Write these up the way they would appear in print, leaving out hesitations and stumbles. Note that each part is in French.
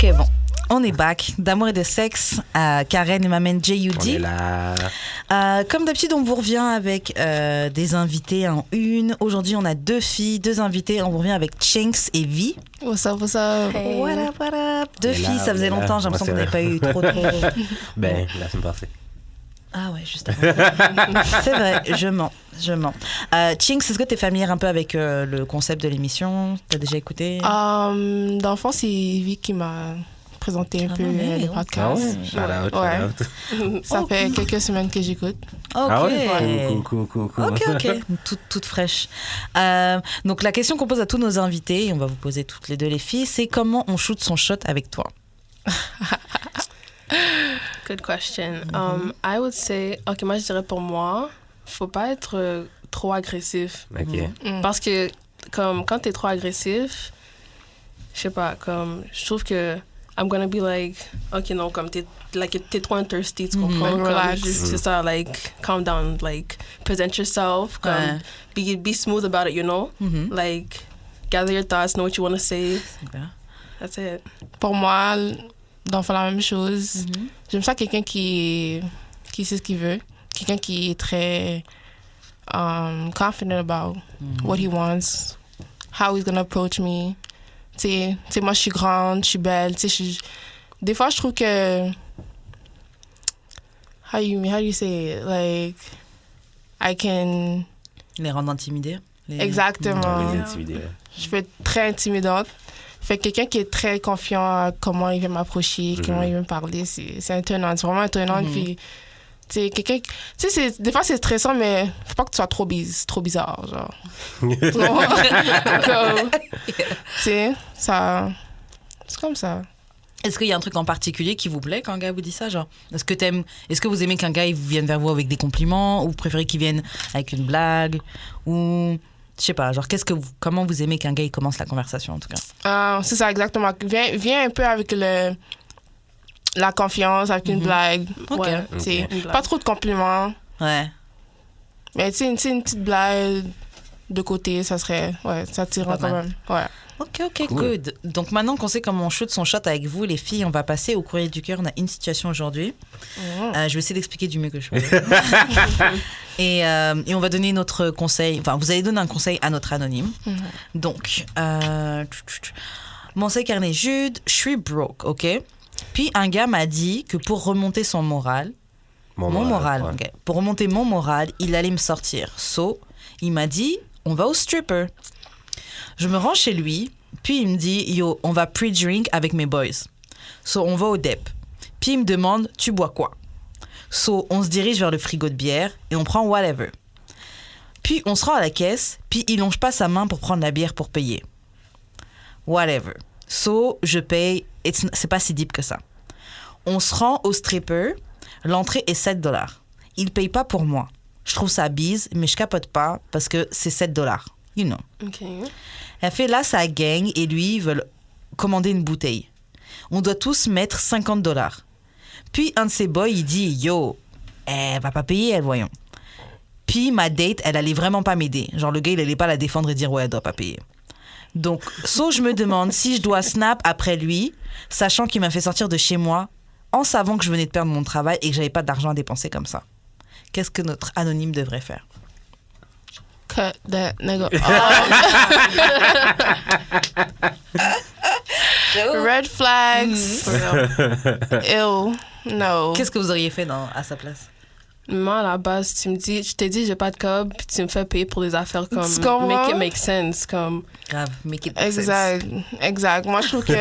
Ok, bon. On est back. D'amour et de sexe. Karen et ma main J.U.D. On est là. Comme d'habitude, on vous revient avec des invités en une. Aujourd'hui, on a 2 filles, 2 invités. On vous revient avec Chinks et Vi. What's up, what's up? Hey. What up, what up? 2 filles, là, ça faisait là. longtemps. J'ai l'impression qu'on n'avait pas eu trop. Ben, la semaine passée. Ah ouais, juste avant. C'est vrai, je mens. Chinks, est-ce que tu es familière un peu avec le concept de l'émission? Tu as déjà écouté? Dans le fond, c'est Ivy qui m'a présenté un peu le podcast. Ça fait quelques semaines que j'écoute. Ok. Ah ouais? Cool. Ok. Toute fraîche. Donc, la question qu'on pose à tous nos invités, et on va vous poser toutes les deux les filles, c'est comment on shoot son shot avec toi? Good question. I would say, ok, moi je dirais pour moi, faut pas être trop agressif. Ok. Parce que comme quand t'es trop agressif, je sais pas, comme je trouve que I'm gonna be like, ok non, comme t'es trop thirsty, tu comprends? Comme, relax. C'est ça, like calm down, like present yourself, comme be smooth about it, you know? Like gather your thoughts, know what you want to say. That's it. Pour moi, dans le fond, la même chose. J'aime ça quelqu'un qui sait ce qu'il veut. Quelqu'un qui est très confident about what he wants, how he's gonna approach me. Tu sais, moi, je suis grande, je suis belle. Des fois, je trouve que... How do you say it? Like, I can... Les rendre intimidés? Exactement. Les intimider. Je peux être très intimidante. Fait que quelqu'un qui est très confiant à comment il veut m'approcher, comment il veut me parler, c'est étonnant. C'est vraiment étonnant. Puis, tu sais, quelqu'un... Tu sais, des fois, c'est stressant, mais faut pas que tu sois trop bizarre, genre. Tu sais, ça... C'est comme ça. Est-ce qu'il y a un truc en particulier qui vous plaît quand un gars vous dit ça, genre? Est-ce que vous aimez qu'un gars il vienne vers vous avec des compliments, ou vous préférez qu'il vienne avec une blague, ou... Je sais pas, genre, comment vous aimez qu'un gars il commence la conversation, en tout cas? C'est ça, exactement. Viens un peu avec la confiance, avec une blague. Ok. Ouais, pas trop de compliments. Ouais. Mais tu sais, une petite blague de côté, ça serait... Ouais, ça tirera quand même. Ouais. Ok, good. Donc maintenant qu'on sait comment on shoot son shot avec vous, les filles, on va passer au courrier du cœur. On a une situation aujourd'hui. Je vais essayer d'expliquer du mieux que je peux. Et on va donner notre conseil. Enfin, vous allez donner un conseil à notre anonyme. Donc, mon carnet Jude, je suis broke, ok? Puis un gars m'a dit que pour remonter son moral, ok, pour remonter mon moral, il allait me sortir. Il m'a dit, on va au stripper. Je me rends chez lui, puis il me dit, yo, on va pre-drink avec mes boys. On va au dep. Puis il me demande, tu bois quoi? On se dirige vers le frigo de bière et on prend whatever. Puis on se rend à la caisse, puis il longe pas sa main pour prendre la bière pour payer. Whatever. Je paye, c'est pas si deep que ça. On se rend au stripper, l'entrée est $7. Il paye pas pour moi. Je trouve ça bise, mais je capote pas parce que c'est $7. You know. OK. Elle fait là sa gang et lui, ils veulent commander une bouteille. On doit tous mettre $50. Puis un de ses boys, il dit, yo, elle va pas payer, elle, voyons. Puis ma date, elle allait vraiment pas m'aider. Genre, le gars, il allait pas la défendre et dire, ouais, elle doit pas payer. Donc, je me demande si je dois snap après lui, sachant qu'il m'a fait sortir de chez moi, en savant que je venais de perdre mon travail et que j'avais pas d'argent à dépenser comme ça. Qu'est-ce que notre anonyme devrait faire? Cut that nigga. Red flags. Ew. No. Qu'est-ce que vous auriez fait à sa place? Moi, à la base, je t'ai dit, j'ai pas de cob, puis tu me fais payer pour des affaires comme make it make sense. Comme... Grave, make it make sense. Exact. Moi, je trouve que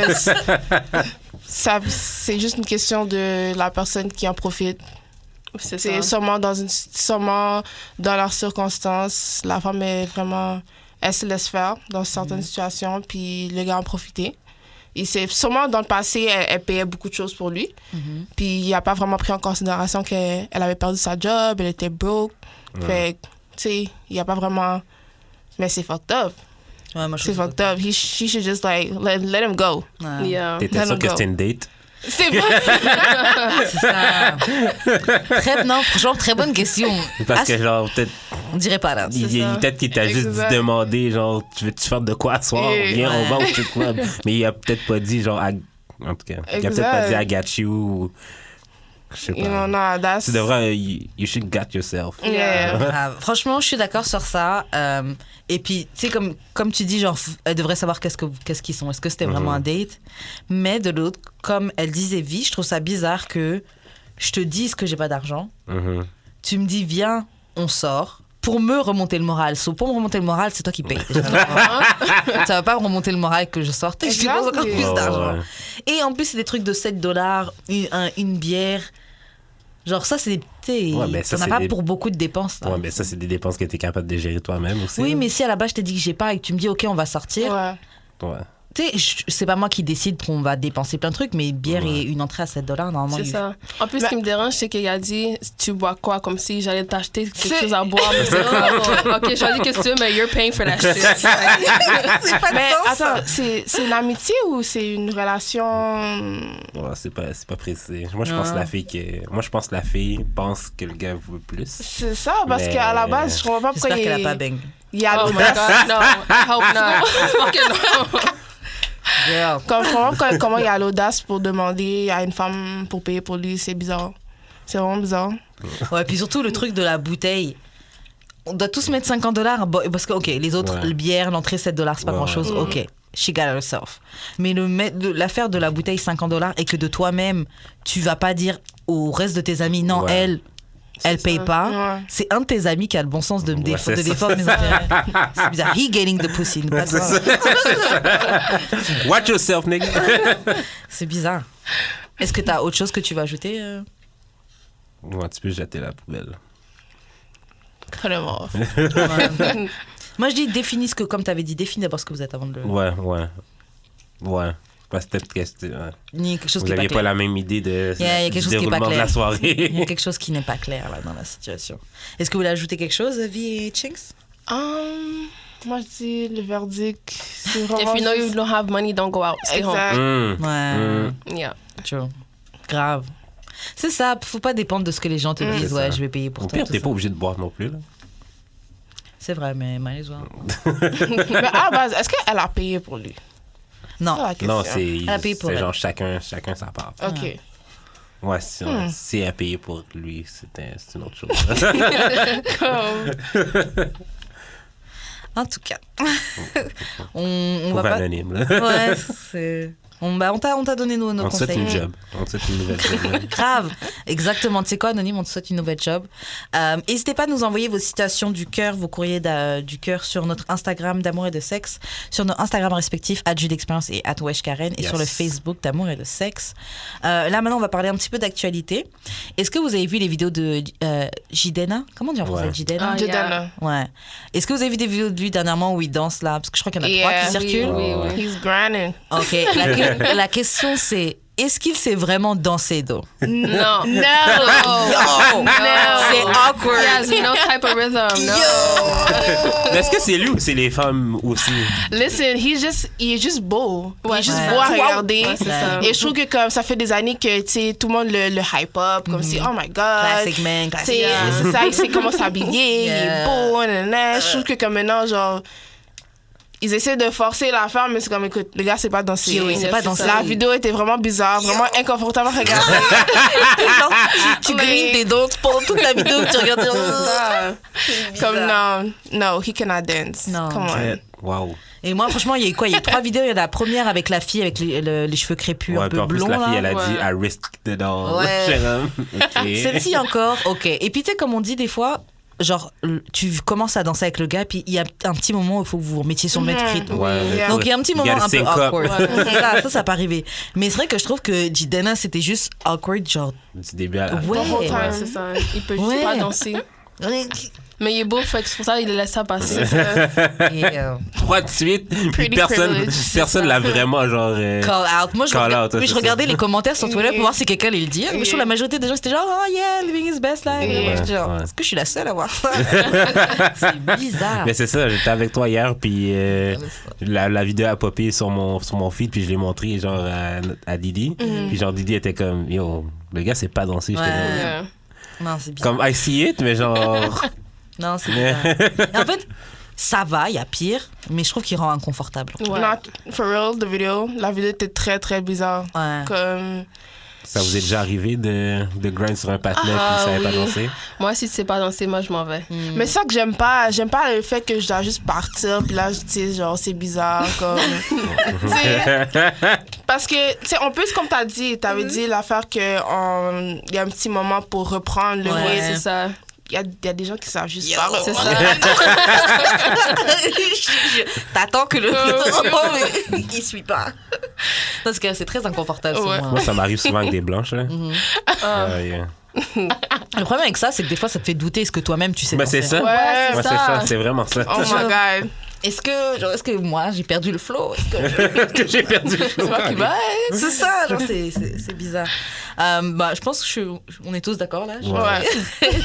c'est juste une question de la personne qui en profite. C'est sûrement dans leurs circonstances, la femme est vraiment... Elle se laisse faire dans certaines situations, puis le gars en profitait. Et c'est sûrement dans le passé, elle payait beaucoup de choses pour lui. Puis il n'a pas vraiment pris en considération qu'elle avait perdu sa job, elle était broke. Fait que, tu sais, il n'y a pas vraiment... Mais c'est fucked up. Ouais, moi, c'est fucked up. She should just like, let him go. Ouais. Yeah. T'étais sûr que c'était une date? C'est vrai. C'est ça. Non, franchement, très bonne question. Parce que, genre, peut-être. On dirait pas là. Peut-être qu'il t'a juste demandé, genre, tu veux-tu faire de quoi ce soir? Viens, on va au strip club. Mais il a peut-être pas dit, genre, En tout cas. Il a peut-être pas dit I got you ou. Je sais pas. You know, nah, that's... Tu devrais. You should got yourself. Yeah. Franchement, je suis d'accord sur ça. Et puis, tu sais, comme tu dis, genre, elle devrait savoir qu'est-ce qu'ils sont. Est-ce que c'était vraiment un date? Mais de l'autre, comme elle disait vie, je trouve ça bizarre que je te dise que j'ai pas d'argent. Tu me dis, viens, on sort. Pour me remonter le moral. Pour me remonter le moral, c'est toi qui payes. Ça va pas me remonter le moral que je sorte et je dépense encore plus d'argent. Et en plus, c'est des trucs de $7, une bière. Genre ça, c'est des... ça n'a pas pour beaucoup de dépenses. Ouais, mais ça, c'est des dépenses que tu es capable de gérer toi-même aussi. Oui, mais si à la base, je t'ai dit que j'ai pas et que tu me dis, OK, on va sortir. Ouais. Tu sais, c'est pas moi qui décide qu'on va dépenser plein de trucs, mais bière et une entrée à $7, normalement. C'est ça. En plus, ce qui me dérange, c'est qu'il a dit, tu bois quoi? Comme si j'allais t'acheter quelque chose à boire. Mais c'est comme, OK, je choisis qu'est-ce que tu veux, mais you're paying for that shit. C'est pas mais sens, attends, c'est l'amitié ou c'est une relation? Ouais, c'est pas précis. Moi, je pense que la fille pense que le gars veut plus. C'est ça, parce qu'à la base, je comprends pas pourquoi J'espère qu'elle a pas bang. Il y a Oh my God, no. I hope not. OK, non. Girl. Comment il y a l'audace pour demander à une femme pour payer pour lui, c'est bizarre. C'est vraiment bizarre. Ouais, puis surtout le truc de la bouteille. On doit tous mettre $50 parce que, OK, les autres, le bière, l'entrée $7, c'est pas grand-chose. OK, she got herself. Mais l'affaire de la bouteille $50 et que de toi-même, tu vas pas dire au reste de tes amis, non, elle paye pas. C'est un de tes amis qui a le bon sens de défendre mes intérêts. C'est bizarre. He getting the pussy. Pas Watch yourself, nigga. C'est bizarre. Est-ce que t'as autre chose que tu veux ajouter? Ouais, tu peux jeter la poubelle. Cut him off. Moi, je dis définis ce que, comme t'avais dit, définis d'abord ce que vous êtes avant de le... Ouais. Parce que peut-être que Ni quelque chose vous qui est n'aviez pas pas clair. la même idée de Il y a quelque chose qui est pas déroulement de la clair. soirée. Il y a quelque chose qui n'est pas clair là dans la situation. Est-ce que vous voulez ajouter quelque chose, Vi et Chinks? Moi, je dis le verdict. C'est If vraiment you know you don't have money, don't go out. Stay exact. Ouais. Yeah. True. Grave. C'est ça, faut pas dépendre de ce que les gens te disent. Ouais, je vais payer pour Au toi. pire, tout t'es ça. pas obligé de boire non plus. Là. C'est vrai, mais might as well. Mais à la base, est-ce qu'elle a payé pour lui? Non. C'est la question. Non, c'est elle. genre chacun sa part. OK. Ouais, si elle a payé pour lui, c'est une autre chose. En tout cas, on Pauvre va pas... anonyme. Là. Ouais, c'est... On t'a donné nos On te souhaite conseils. une job. On te souhaite une nouvelle job. Grave, exactement. Tu sais quoi, Anonyme, on te souhaite une nouvelle job. N'hésitez pas à nous envoyer vos citations du cœur, vos courriers du cœur sur notre Instagram d'Amour et de Sexe, sur nos Instagram respectifs @JudeExperience et @WeshKaren et sur le Facebook d'Amour et de Sexe. Là, maintenant, on va parler un petit peu d'actualité. Est-ce que vous avez vu les vidéos de Jidenna? Comment dire en français, Jidenna? Jidenna. Ouais. Est-ce que vous avez vu des vidéos de lui dernièrement où il danse là? Parce que je crois qu'il y en a 3 qui circulent. Oui. He's grinding. Ok, la question c'est, est-ce qu'il sait vraiment danser, though? No. No. C'est awkward. He has no type of rhythm. No. Mais est-ce que c'est lui ou c'est les femmes aussi? Listen, il est juste beau. Il est juste Ouais. beau à regarder. Ouais, c'est ça. Et je trouve que comme ça fait des années que tu sais tout le monde le hype up comme si oh my god. Classic man, Tu sais, classic man. c'est ça, il sait comment s'habiller, il est beau, nanana. Je trouve que comme maintenant genre ils essaient de forcer la femme, mais c'est comme, écoute, le gars, c'est pas danser. Oui, c'est pas danser. La vidéo était vraiment bizarre, vraiment inconfortable à regarder. Tu grignes tes dents pendant toute la vidéo, tu regardes. Comme, no, he cannot dance. Non. Come on. Wow. Et moi, franchement, il y a eu quoi? Il y a 3 vidéos. Il y a la première avec la fille avec les cheveux crépus, Ouais, un puis peu en plus, blonds. la fille, là. elle a dit I risk the doll. Ouais. OK. Celle-ci encore, ok. Et puis, tu sais, comme on dit des fois, genre, tu commences à danser avec le gars, puis il y a un petit moment où il faut que vous vous remettiez sur le même rythme. Ouais, Yeah. Donc il y a un petit moment un peu sync up. awkward. Ça peut arriver. Mais c'est vrai que je trouve que Jidenna, c'était juste awkward, genre. Du début à la fin. Ouais. whole time. Ouais, c'est ça. Il peut juste Ouais. pas danser. Mais il est beau, fait que c'est pour ça qu'il laisse ça passer. Et, 3 de suite, puis Pretty personne privilege. l'a vraiment genre... call out. Moi, Call out, mais c'est je ça. regardais les commentaires sur Twitter pour voir si quelqu'un allait le dire. Mais je trouve que la majorité des gens, c'était genre, oh yeah, living his best life. Ouais, J'étais genre, ouais. est-ce que je suis la seule à voir ça? C'est bizarre. Mais c'est ça, j'étais avec toi hier, puis la vidéo a popé sur mon feed, puis je l'ai montré genre à Didi. Puis genre Didi était comme, yo, le gars c'est pas dansé. J'étais Ouais. comme, Yeah. Non, c'est bizarre. comme I see it, mais genre... Non, c'est bizarre. Et en fait, ça va, il y a pire, mais je trouve qu'il rend inconfortable. Ouais. Non, for real, la vidéo était très, très bizarre. Ouais. Comme... Ça vous est déjà arrivé de grind sur un patinet puis ça savait pas danser? Moi, si tu sais pas danser, moi, je m'en vais. Mais c'est ça que j'aime pas. J'aime pas le fait que je dois juste partir, puis là, tu sais, genre, c'est bizarre, comme... parce que, tu sais, on peut, comme t'as dit, t'avais dit l'affaire qu'il y a un petit moment pour reprendre le rythme. C'est ça. Il y a des gens qui savent juste pas. C'est ça. T'attends que le il suit pas. Parce que c'est très inconfortable. Ouais. Moi, ça m'arrive souvent avec des blanches. Là. Yeah. Le problème avec ça, c'est que des fois, ça te fait douter. Est-ce que toi-même, tu sais Ben, danser? c'est ça. Ouais, Moi, c'est ça. C'est vraiment ça. Oh my God. Est-ce que moi, j'ai perdu le flow? Est-ce que j'ai perdu le flow? C'est ça, genre, c'est bizarre. Je pense on est tous d'accord, là? Ouais.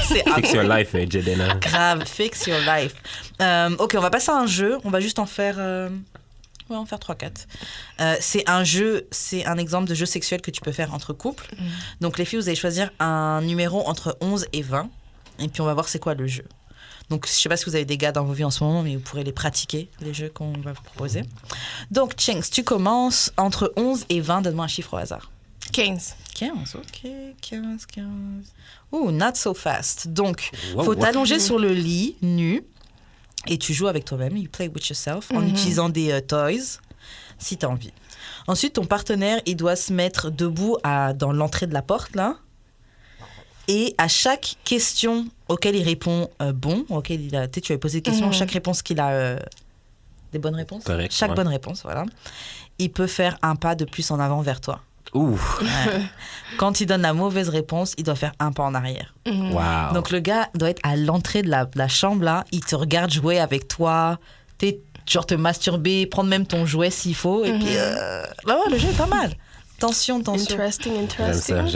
C'est Fix your life, Jedena. grave, fix your life. OK, on va passer à un jeu. On va juste en faire... on va en faire 3-4. C'est un jeu, c'est un exemple de jeu sexuel que tu peux faire entre couples. Donc, les filles, vous allez choisir un numéro entre 11 et 20. Et puis, on va voir c'est quoi le jeu. Donc, je ne sais pas si vous avez des gars dans vos vies en ce moment, mais vous pourrez les pratiquer, les jeux qu'on va vous proposer. Donc, Chinks, tu commences entre 11 et 20. Donne-moi un chiffre au hasard. 15. 15, OK. 15. Ouh, not so fast. Donc, Wow, faut what? t'allonger sur le lit, nu, et tu joues avec toi-même. You play with yourself en utilisant des toys, si tu as envie. Ensuite, ton partenaire, il doit se mettre debout dans l'entrée de la porte, là. Et à chaque question auquel il répond bon, auquel tu as posé des questions, chaque réponse qu'il a des bonnes réponses. Correct, chaque ouais. bonne réponse, voilà. Il peut faire un pas de plus en avant vers toi. Ouh. Ouais. Quand il donne la mauvaise réponse, il doit faire un pas en arrière. Wow. Donc le gars doit être à l'entrée de la chambre, là. Il te regarde jouer avec toi. Genre te masturber, prendre même ton jouet s'il faut. Et puis, le jeu est pas mal. Tension. Interesting.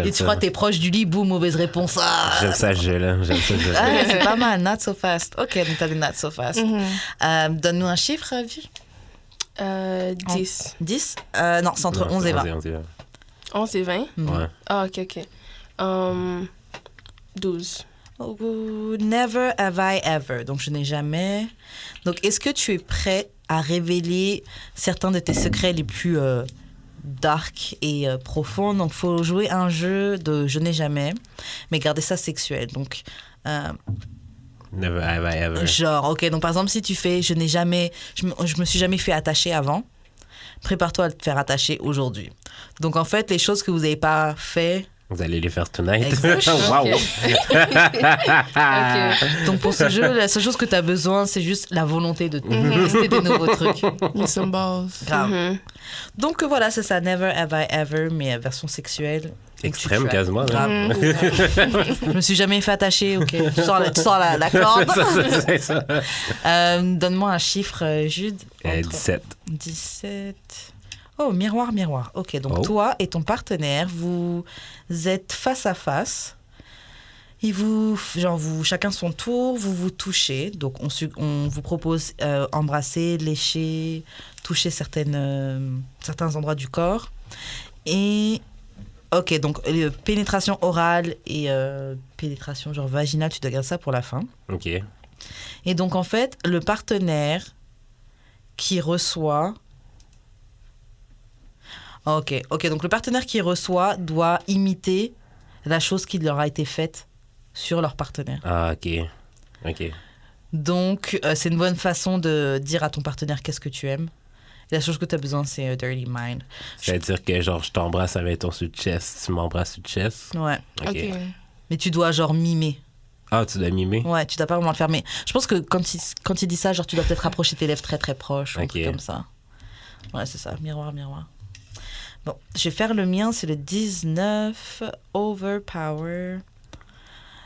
Et tu crois que t'es proche du lit, boum, mauvaise réponse. J'aime ça, ce jeu-là. C'est pas mal, not so fast. OK, donc t'as des not so fast. Donne-nous un chiffre, Vie. 10. 10 Non, c'est entre 11 et 20. 11 et 20? Ouais. Ah, OK. 12. Oh, never have I ever. Donc, je n'ai jamais. Donc, est-ce que tu es prêt à révéler certains de tes secrets les plus dark et profonds? Donc, il faut jouer un jeu de je n'ai jamais, mais garder ça sexuel. Donc, Never have I ever. genre, OK, donc par exemple, si tu fais je n'ai jamais, je me suis jamais fait attacher avant, prépare-toi à te faire attacher aujourd'hui. Donc, en fait, les choses que vous n'avez pas fait. Vous allez les faire tonight. Exactement. Wow. OK. Donc, pour ce jeu, la seule chose que tu as besoin, c'est juste la volonté de tester des nouveaux trucs. Some balls. Grave. Donc, voilà, c'est ça. Never have I ever, mais version sexuelle. Extrême, quasiment. Là. Grave. Je me suis jamais fait attacher. OK. Tu sors la corde. C'est ça. Donne-moi un chiffre, Jude. 17. 17. Oh, miroir. OK, donc Oh. toi et ton partenaire, vous êtes face à face. Et chacun son tour, vous vous touchez. Donc, on vous propose embrasser, lécher, toucher certains endroits du corps. Et, OK, donc pénétration orale et pénétration genre vaginale, tu dois garder ça pour la fin. OK. Et donc, en fait, le partenaire qui reçoit... OK, donc le partenaire qui reçoit doit imiter la chose qui leur a été faite sur leur partenaire. Ah, OK. Donc, c'est une bonne façon de dire à ton partenaire qu'est-ce que tu aimes. Et la chose que tu as besoin, c'est Dirty Mind. C'est-à-dire que, genre, je t'embrasse avec ton sur le chest, tu m'embrasses sur le chest. Ouais. OK. Mais tu dois, genre, mimer. Ah, tu dois mimer? Ouais, tu dois pas vraiment le faire. Mais je pense que quand il dit ça, genre, tu dois peut-être rapprocher tes lèvres très, très proches. Un truc comme ça. Ouais, c'est ça. Miroir. Bon, je vais faire le mien, c'est le 19, Overpower.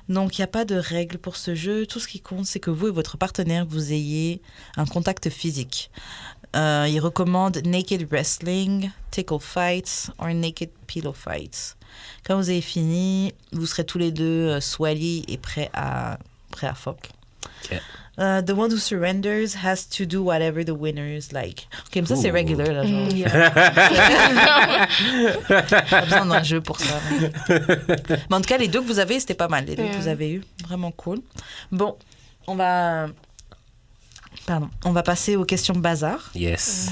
Donc, il n'y a pas de règle pour ce jeu. Tout ce qui compte, c'est que vous et votre partenaire, vous ayez un contact physique. Il recommande naked wrestling, tickle fights or naked pillow fights. Quand vous avez fini, vous serez tous les deux sweaty et prêts à fuck. OK. The one who surrenders has to do whatever the winners like. OK, mais ça, c'est Ooh. regular, là, genre. Pas besoin d'un jeu pour ça. Mais en tout cas, les deux que vous avez, c'était pas mal. Les deux que vous avez eu, vraiment cool. Bon, on va Pardon. On va passer aux questions bazar. Yes.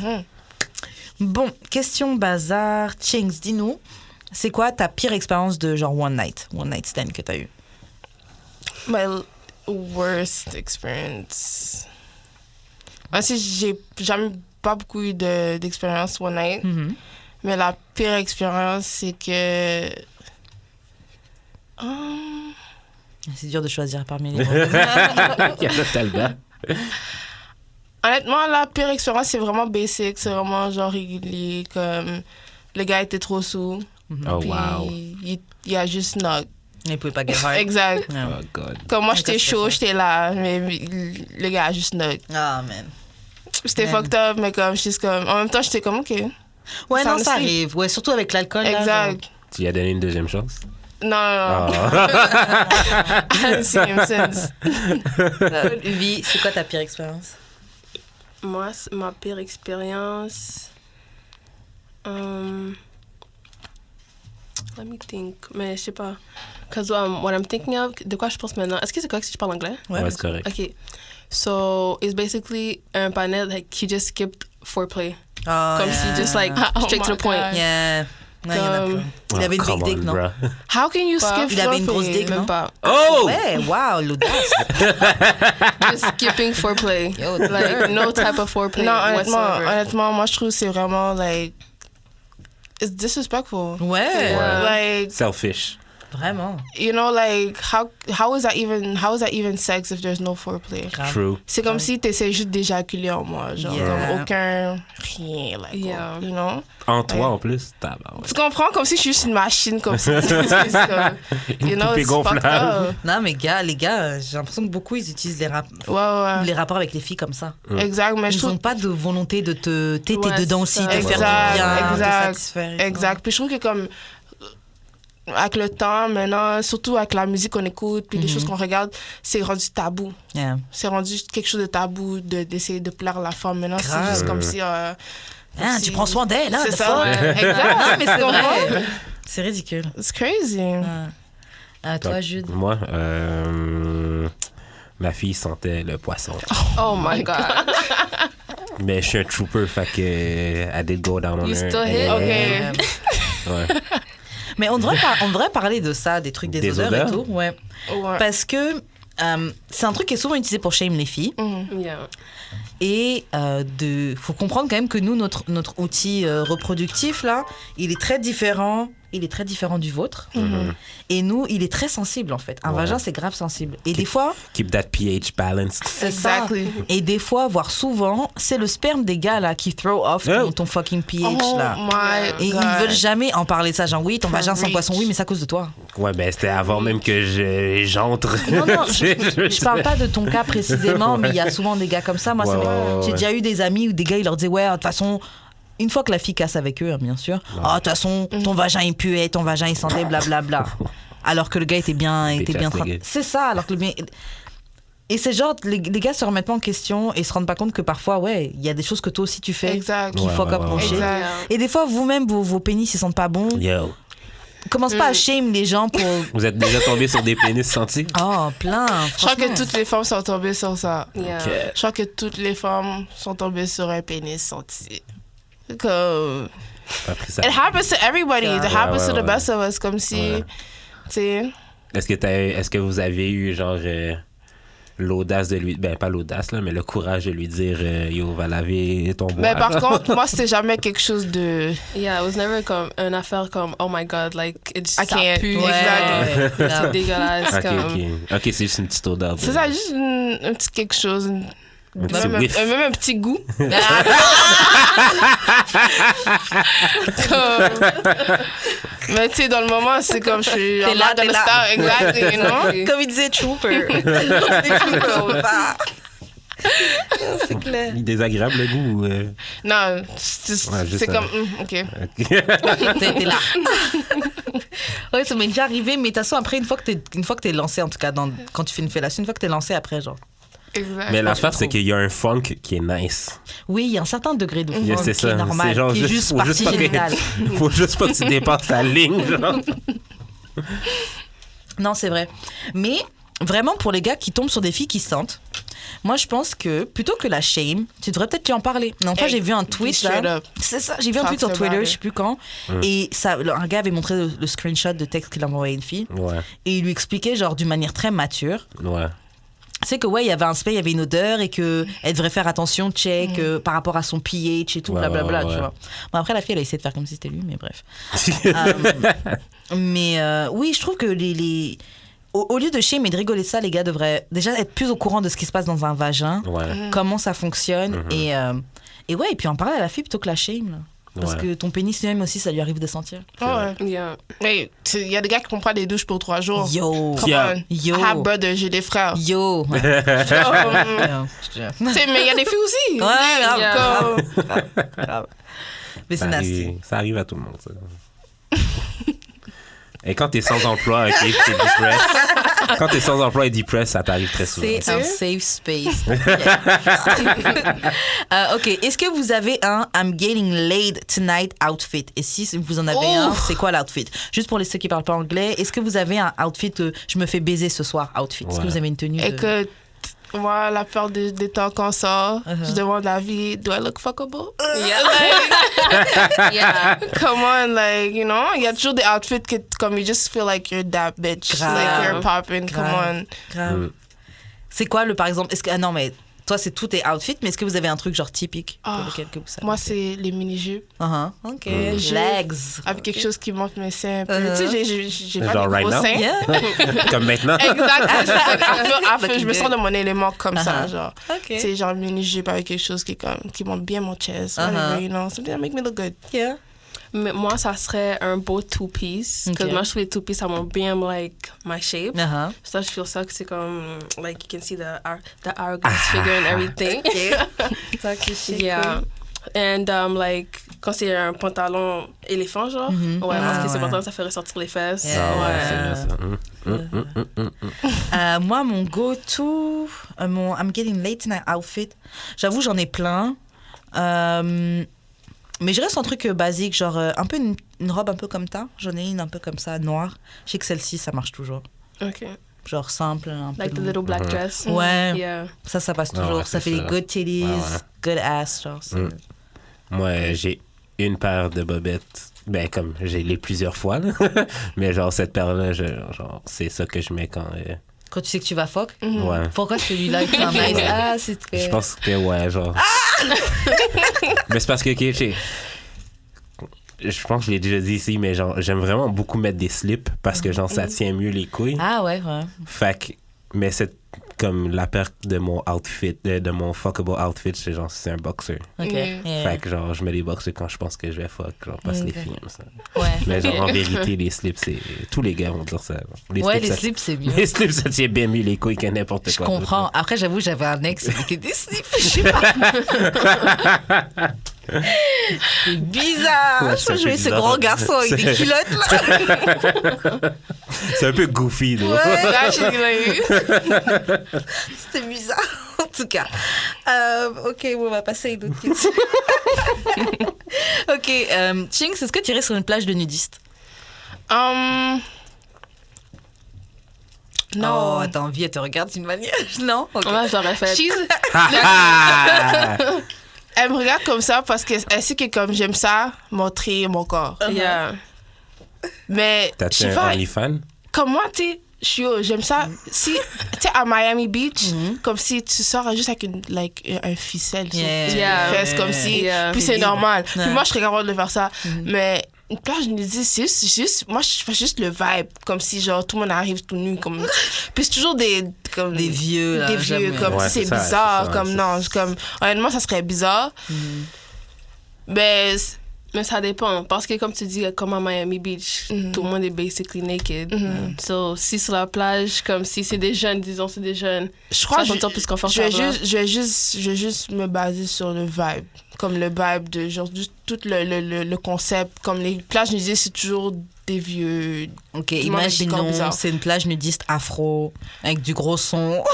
Bon, question bazar. Chinks, dis-nous, c'est quoi ta pire expérience de genre one night stand que t'as eu? My worst experience. Ainsi, j'ai jamais pas beaucoup eu d'expérience one night. Mais la pire expérience, c'est que... C'est dur de choisir parmi les mots. Totalement. Honnêtement, la pire expérience, c'est vraiment basic. C'est vraiment genre régulier. Comme le gars était trop sous. Oh, puis wow. il a juste knock. Il pouvait pas get hard. Exact. Yeah. Oh, God. Comme moi, Ouais, j'étais ça, chaud, c'est j'étais là. Mais le gars a juste knock. Ah, man. C'était Man. fucked up, mais comme, juste comme... En même temps, j'étais comme, OK. Ouais, non, ça me suit. arrive. Ouais, surtout avec l'alcool. là, Exact. Tu lui as donné une deuxième chance? Non, non, non. Ah. I haven't seen him since. genre. Vie, c'est quoi ta pire expérience? Moi, ma pire expérience. Let me think. Mais je sais pas. Because what I'm thinking of, de quoi je pense maintenant. Est-ce que c'est correct si je parle anglais? Ouais, c'est correct. Okay. So, it's basically un panel, like, he just skipped foreplay. Oh, Comme si just, like, straight to the point. God. Yeah. Non, il y en a plein. Il avait une come big dick, on, non? bro. How can you Pas- skip Il avait une grosse foreplay? dick, non? Même pas. Oh! Ouais, wow, l'audace. Just skipping foreplay. Yo, Like, no type of foreplay Non, whatsoever. honnêtement, moi, je trouve que c'est vraiment, like... It's disrespectful. Ouais, Like, Selfish. vraiment. you know, like, how is that even sex if there's no foreplay? Grave. True. C'est comme si t'essaies juste d'éjaculer en moi, genre, Yeah. comme aucun... Rien, like, Yeah. you know? En toi, Ouais. en plus. Tabarouette. Tu comprends? Comme si je suis juste une machine, comme ça. C'est comme, Une you know, poupée it's fucked gonflable. up. Non, mais les gars, j'ai l'impression que beaucoup, ils utilisent les Ouais. rapports avec les filles comme ça. Exact, mais je Ils trouve... n'ont pas de volonté de te... T'es Ouais, dedans c'est aussi, ça. de faire Exact, du bien, de exact, satisfaire. et tout. Exact. Puis je trouve que comme avec le temps maintenant, surtout avec la musique qu'on écoute, puis les choses qu'on regarde, c'est rendu tabou. Yeah. C'est rendu quelque chose de tabou d'essayer de plaire à la femme. Maintenant, c'est Grave. juste comme si... Hein, tu prends soin d'elle, hein, C'est the ça, fuck. ouais. Exact. Non, mais c'est Tu comprends? vrai. C'est ridicule. It's crazy. Toi, Jude. Moi, ma fille sentait le poisson. Oh my God. Mais je suis un trooper, fait que I did go down on You her. still hit? Ok. Ouais. Mais on devrait parler de ça, des trucs, des Des odeurs, odeurs? et tout. Ouais. Ouais. Parce que c'est un truc qui est souvent utilisé pour shame les filles. Yeah. Et faut comprendre quand même que nous, notre outil reproductif, là, il est très différent. Il est très différent du vôtre. Et nous, il est très sensible, en fait. Un Ouais. vagin, c'est grave sensible. Et des fois, Keep that pH balanced. c'est ça. Exactly. Et des fois, voire souvent, c'est le sperme des gars, là, qui throw off ton fucking pH, Oh là. my Et God. ils veulent jamais en parler de ça. Genre, oui, ton vagin sent le Preach. poisson, oui, mais c'est à cause de toi. Ouais, ben c'était avant même que j'entre. Non, je parle pas de ton cas précisément, mais il y a souvent des gars comme ça. Moi, Ouais, c'est vrai. ouais, J'ai ouais. déjà eu des amis où des gars, ils leur disaient, ouais, de toute façon, une fois que la fille casse avec eux, bien sûr, ah, de toute façon, ton vagin il puait, ton vagin il sentait, blablabla. Alors que le gars était bien nigga. C'est ça, alors que le bien. Et c'est genre, les gars se remettent pas en question et se rendent pas compte que parfois, ouais, il y a des choses que toi aussi tu fais Exact. qui Ouais, fuck ouais, up ouais, mon ouais. shit. Exact. Yeah. Et des fois, vous-même, vos pénis ils sentent pas bon. Yo, Commence pas à shame les gens pour. vous êtes déjà tombé sur des pénis sentis? Oh, plein. Je crois que franchement. toutes les femmes sont tombées sur ça. Yeah. Ok. Je crois que toutes les femmes sont tombées sur un pénis senti. Comme... T'as pris ça. It happens to everybody. It Ouais, happens to ouais. the best of us. Comme si... Ouais. Tu sais... Est-ce que vous avez eu genre l'audace de lui, ben pas l'audace là, mais le courage de lui dire yo, va laver ton bois? Mais par contre, moi, c'était jamais quelque chose de... Yeah, it was never comme une affaire comme oh my God, like it's I ça can't. pue, Ouais. Ouais, c'est grave. dégueulasse Ok, comme. ok, c'est juste une petite odeur. C'est ça, juste un petit quelque chose. Un petit Même, whiff. même un petit goût. Mais tu sais, dans le moment, c'est comme je suis... T'es I'm là, not t'es gonna là. stop. Exactly, you know? Comme il disait Trooper. C'est clair. Il est désagréable le goût. Non, c'est Ouais, juste c'est ça. comme... OK. T'es là. Ouais, ça m'est déjà arrivé, mais de toute façon, après, une fois que t'es lancé, en tout cas, quand tu fais une fellation, une fois que t'es lancé après, genre. Exact. Mais l'affaire, c'est qu'il y a un funk qui est nice. Oui, il y a un certain degré de funk Yeah, c'est qui ça. est normal, C'est genre qui est juste partie pas que- génitale. faut juste pas que tu dépasses la ligne, genre. Non, c'est vrai. Mais vraiment, pour les gars qui tombent sur des filles qui sentent, Moi, je pense que plutôt que la shame, tu devrais peut-être lui en parler. Mais enfin, j'ai vu un tweet là. C'est ça, j'ai vu un tweet sur Twitter, je sais plus quand. Et ça, un gars avait montré le screenshot de texte qu'il a envoyé à une fille. Ouais. Et il lui expliquait, genre, d'une manière très mature. Ouais. C'est que, ouais, il y avait un spray, il y avait une odeur et qu'elle devrait faire attention, check, par rapport à son pH et tout, blablabla, tu vois. Bon, après, la fille, elle a essayé de faire comme si c'était lui, mais bref. Oui, je trouve que au lieu de shame et de rigoler de ça, les gars devraient déjà être plus au courant de ce qui se passe dans un vagin, comment ça fonctionne, et puis en parler à la fille plutôt que la shame, là. Parce que ton pénis lui-même aussi, ça lui arrive de sentir. Yeah. Mais il y a des gars qui prennent pas des douches pour 3 jours. Yo. Come on. I have brother, j'ai des frères. Yo. Mais il y a des filles aussi. Ouais, grave. Mais c'est nasty. Ça arrive à tout le monde, ça. Et quand t'es sans emploi, t'es depressed. Quand t'es sans emploi et depressed, ça t'arrive très souvent. C'est un safe space. OK. Est-ce que vous avez un I'm getting laid tonight outfit? Et si vous en avez un, c'est quoi l'outfit? Juste pour ceux qui parlent pas anglais, est-ce que vous avez un outfit je me fais baiser ce soir outfit? Est-ce que vous avez une tenue Écoute, moi, la peur des temps qu'on sort, je demande la vie, do I look fuckable? Yeah. Come on, like, you know, il y a toujours des outfits que, comme, you just feel like you're that bitch. Grave. Like, you're popping, come on. Grave. C'est quoi, par exemple, est-ce que, non, mais toi, c'est tout tes outfits, mais est-ce que vous avez un truc genre typique pour lequel que vous savez? Moi, c'est les mini-jupes. OK. Legs. Avec quelque chose qui monte mes seins un peu. Tu sais, j'ai pas genre de gros seins. Yeah. Comme maintenant. Exact. Je me sens de mon élément comme ça, genre. OK. C'est genre mini-jupe avec quelque chose qui monte bien mon chest. Whatever, you know, something that make me look good. Yeah. Mais moi, ça serait un beau two-piece. Parce que moi, je trouve les two-piece, ça montre bien, like, my shape. Ça, je feel ça que c'est comme, like, you can see the hourglass figure and everything. Ça qui est yeah. And, like, quand c'est un pantalon éléphant, genre, parce que c'est important, ça fait ressortir les fesses. Yeah. Moi, mon go-to, mon I'm getting late tonight outfit, j'avoue, j'en ai plein. Mais je reste un truc basique, genre un peu une robe un peu comme ça. J'en ai une un peu comme ça, noire. Je sais que celle-ci, ça marche toujours. OK. Genre simple, un like peu the little black dress. Ouais. Yeah. Ça passe toujours. Ouais, ça fait des good titties, good ass, genre. Moi, j'ai une paire de bobettes. Ben, comme, j'ai les plusieurs fois, là. Mais genre, cette paire-là, genre, c'est ça que je mets quand... Quand tu sais que tu vas fuck? Ouais. Pourquoi celui-là est pas nice? Ah, c'est très... Je pense que, ouais, genre... Mais c'est parce que, OK, je pense que je l'ai déjà dit ici, mais genre, j'aime vraiment beaucoup mettre des slips parce que, genre, ça tient mieux les couilles. Ah, ouais. Fait que, mais c'est comme la perte de mon outfit, de mon fuckable outfit, c'est un boxer. OK. Fait que, genre, je mets des boxers quand je pense que je vais fuck, genre, parce que les filles aiment ça. Ouais. Mais genre, en vérité, les slips, c'est... Tous les gars vont dire ça. Les slips, c'est mieux. Les slips, ça tient bien mieux les couilles que n'importe quoi. Je comprends. Après, j'avoue, j'avais un ex qui était des slips, je sais pas. C'est bizarre. Ouais, je voyais ce grand garçon avec des culottes, là. C'est un peu goofy, là. Ouais, c'était bizarre, en tout cas. OK, bon, on va passer à une autre question. OK, Chinks, est-ce que tu irais sur une plage de nudistes? Non. Oh, attends, vie, elle te regarde d'une manière. Non? OK. Moi, je l'aurais fait. Elle me regarde comme ça parce qu'elle sait que comme j'aime ça, montrer mon corps. Yeah. Mais T'as-tu un OnlyFans? Comme moi, tu sais, j'aime ça. Si, tu sais, à Miami Beach, comme si tu sors juste avec un ficelle sur les fesses, comme si... Puis c'est normal. Puis moi, je serais capable de faire ça. Mais une plage nudiste, c'est juste... Moi, je fais juste le vibe. Comme si, genre, tout le monde arrive tout nu. Comme, puis c'est toujours des vieux, là. Des vieux, comme ouais, si c'est ça, bizarre. ça, Comme, non, comme... Honnêtement, ça serait bizarre. Mais ça dépend. Parce que, comme tu dis, comme à Miami Beach, tout le monde est basically naked. So, si sur la plage, comme si c'est des jeunes, disons, c'est des jeunes, je crois que plus confortable. Je vais juste me baser sur le vibe. Comme le vibe de genre, tout le concept. Comme les plages nudistes, c'est toujours des vieux. OK, imaginons, c'est une plage nudiste afro, avec du gros son,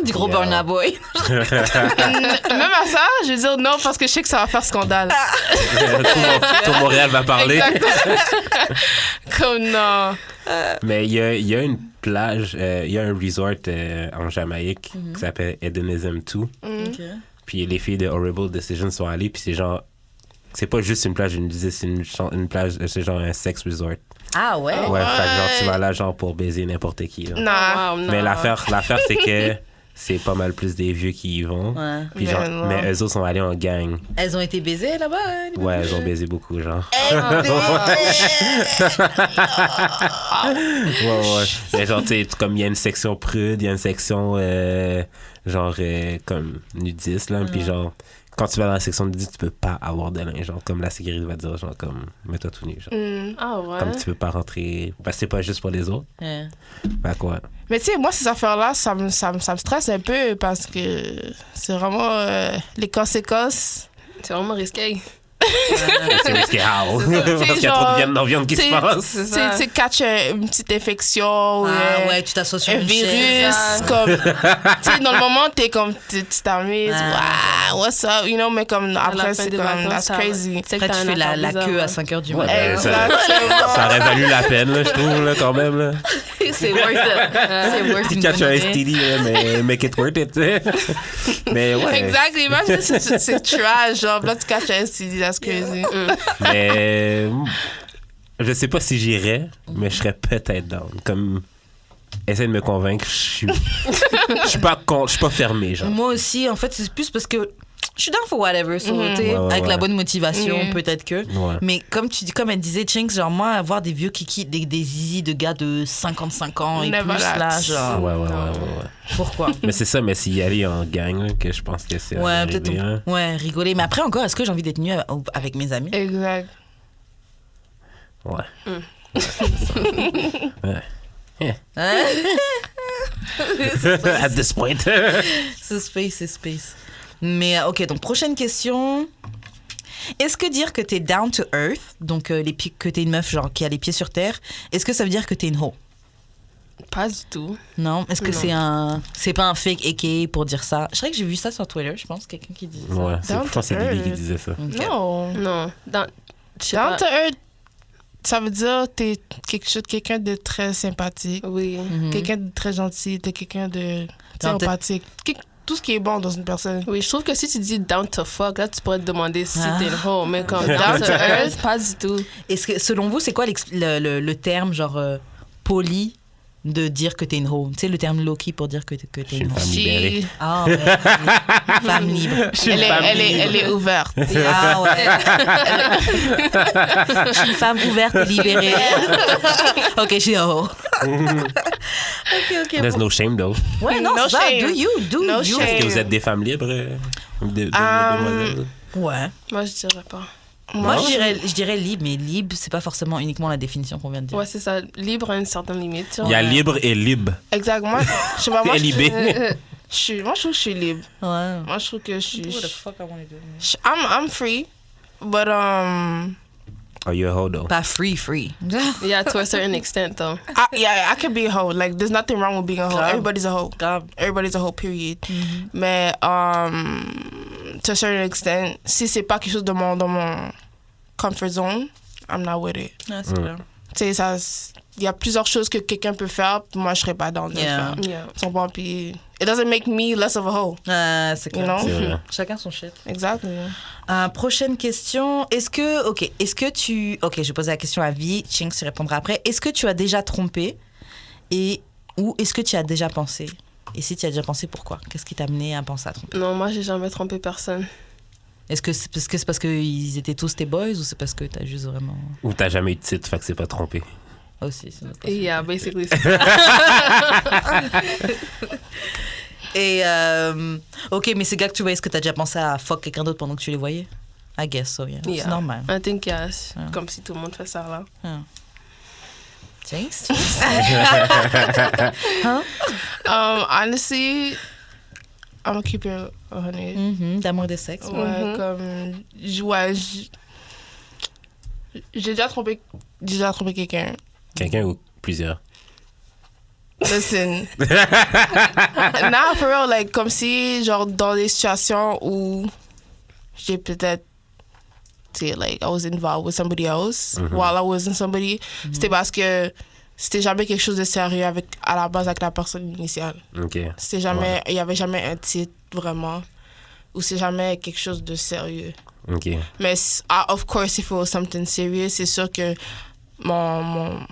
du gros Burna Boy. Même à ça, je veux dire non, parce que je sais que ça va faire scandale. Tout Montréal va parler. Comme non. Mais il y a une plage, il y a un resort en Jamaïque qui s'appelle Hedonism 2. Okay. Puis les filles de Horrible Decisions sont allées, puis c'est genre... C'est pas juste une plage, c'est une plage, c'est genre un sex resort. Ah ouais? Ouais, fait que genre, tu vas là genre pour baiser n'importe qui. Là. Non. Wow, Mais l'affaire c'est que c'est pas mal plus des vieux qui y vont. Ouais. Puis genre, mais eux autres sont allés en gang. Elles ont été baisées là-bas? Les Ouais, elles ont baisé beaucoup, genre. Ouais. Mais genre, tu sais, comme il y a une section prude, il y a une section comme nudiste, là. Puis genre, quand tu vas dans la section nudiste, tu peux pas avoir de linge. Genre, comme la sécurité va dire, genre, comme, mets-toi tout nu, genre. Ah ouais? Comme tu peux pas rentrer. Parce que c'est pas juste pour les autres. Ouais. Fait quoi? Mais tu sais, moi, ces affaires-là, ça me stresse un peu parce que c'est vraiment les conséquences. C'est vraiment risqué. C'est risqué, how? Parce qu'il y a trop de viande qui se passe. Tu catches une petite infection ou ouais, tu t'assois sur un une virus. chaise. Comme, tu sais, dans le moment, t'es comme, tu t'amuses. Wow, what's up? You know, mais comme après, c'est comme, that's crazy. Après, tu fais la queue à 5h du matin. Ouais, ça aurait valu la peine, là, je trouve, là, quand même. Là. C'est worth it. C'est worth Tu it. catches un STD, là, mais make it worth it, tu sais. Mais ouais. Exactly. Imagine, c'est trash. Genre, là, tu catches un STD, that's crazy. Mais je sais pas si j'irais, mais je serais peut-être down. Comme, essaie de me convaincre, je suis pas fermé, genre. Moi aussi, en fait, c'est plus parce que je suis down for whatever, so, avec la bonne motivation, peut-être que. Ouais. Mais comme elle disait, Chinks, genre moi, avoir des vieux kiki, des zizi de gars de 55 ans et Never plus, that. là, genre. Ouais. Pourquoi? Mais c'est ça, mais s'y aller en gang, là, que je pense que c'est. Ouais, peut-être. Ouais, rigoler. Mais après, encore, est-ce que j'ai envie d'être nue avec mes amis? Exact. Ouais. At this point. C'est space. Mais ok, donc prochaine question. Est-ce que dire que t'es down to earth, donc que t'es une meuf genre qui a les pieds sur terre, est-ce que ça veut dire que t'es une hoe? Pas du tout. Non? Est-ce que c'est pas un fake aka pour dire ça? Je crois que j'ai vu ça sur Twitter, je pense, quelqu'un qui disait ça. Ouais, je pense que c'est Lily qui disait ça. Okay. Non. Down to earth, ça veut dire t'es quelqu'un de très sympathique. Oui. Quelqu'un de très gentil, t'es quelqu'un de sympathique. Tout ce qui est bon dans une personne. Oui, je trouve que si tu dis down to fuck, là, tu pourrais te demander si t'es une hoe. Mais comme down to earth, pas du tout. Est-ce que, selon vous, c'est quoi le terme, genre, poli de dire que t'es une hoe? Tu sais, le terme low-key pour dire que t'es une hoe. Femme libérée. Ah ouais. Femme libre. Elle est ouverte. Ah ouais. Je suis une femme ouverte et libérée. Ok, je suis un hoe. Ok. There's no shame, though. Ouais, non, No ça, shame. do you. No you. shame. Est-ce que vous êtes des femmes libres? Demoiselles? Ouais. Moi, je dirais pas. Moi, je dirais libre, mais libre, c'est pas forcément uniquement la définition qu'on vient de dire. Ouais, c'est ça. Libre à une certaine limite. Il y a libre et libre. Exactement. Je sais pas, moi, LIB. moi, je trouve que je suis libre. Ouais. Moi, je trouve que je suis... What the fuck I wanna do? I'm free, but Are you a hoe, though? Pas free. Yeah, to a certain extent, though. I can be a hoe. Like, there's nothing wrong with being a hoe. Grave. Everybody's a hoe. Grave. Everybody's a hoe, period. Mais, to a certain extent, si c'est pas quelque chose dans mon comfort zone, I'm not with it. Ouais, c'est clair. Tu sais, il y a plusieurs choses que quelqu'un peut faire, puis moi, je serais pas dans de le faire. Yeah. Tu comprends? Puis, it doesn't make me less of a hoe. C'est You clair. know? C'est vrai. Chacun son shit. Exactly. Prochaine question. Est-ce que tu... Ok, je vais poser la question à Vi. Chinks tu répondras après. Est-ce que tu as déjà trompé ou est-ce que tu as déjà pensé? Et si tu as déjà pensé, pourquoi? Qu'est-ce qui t'a amené à penser à tromper? Non, moi, j'ai jamais trompé personne. Est-ce que c'est parce qu'ils étaient tous tes boys ou c'est parce que t'as juste vraiment... Ou t'as jamais eu de titre, fait que c'est pas trompé. Aussi, c'est notre Yeah, basically. Et, ok, mais ces gars que tu vois, est-ce que t'as déjà pensé à fuck quelqu'un d'autre pendant que tu les voyais? I guess so, yeah. Yeah. C'est normal. I think yes. Comme si tout le monde fait ça, là. Jinx? Honestly, I'm gonna keep it 100. D'amour de sexe. Ouais, comme... J'ai déjà trompé quelqu'un. Quelqu'un ou plusieurs? Listen. Now, for real, like, comme si, genre, dans des situations où j'ai peut-être, tu sais, like, I was involved with somebody else while I wasn't somebody, c'était parce que c'était jamais quelque chose de sérieux à la base avec la personne initiale. OK. C'était jamais, il y avait jamais un titre vraiment, ou c'est jamais quelque chose de sérieux. OK. Mais of course, if it was something serious, c'est sûr que mon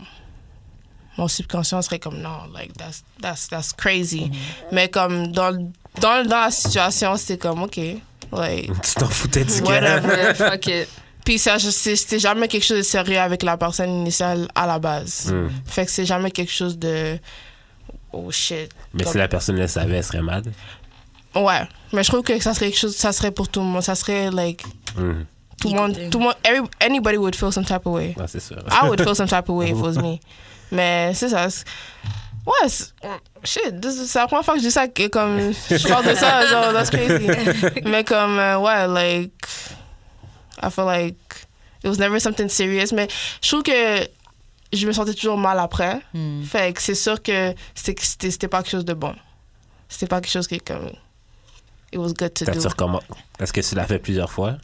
subconscient serait comme non, like that's crazy. Mais comme dans la situation, c'était comme OK, like Tu t'en foutais du gars. whatever. Fuck it. Puis c'était jamais quelque chose de sérieux avec la personne initiale à la base. Fait que c'est jamais quelque chose de oh shit. Mais si la personne le savait, elle serait mad. Ouais, mais je trouve que ça serait quelque chose, ça serait pour tout le monde, ça serait like tout le monde, anybody would feel some type of way. Ah, c'est sûr. I would feel some type of way if it was me. Mais c'est ça. Ouais, shit, c'est la première fois que je dis ça, que comme je parle de ça, genre, that's crazy. Mais comme, ouais, like, I feel like it was never something serious. Mais je trouve que je me sentais toujours mal après. Fait que c'est sûr que c'était pas quelque chose de bon. C'était pas quelque chose qui, comme, it was good to do. Est-ce que tu l'as fait plusieurs fois?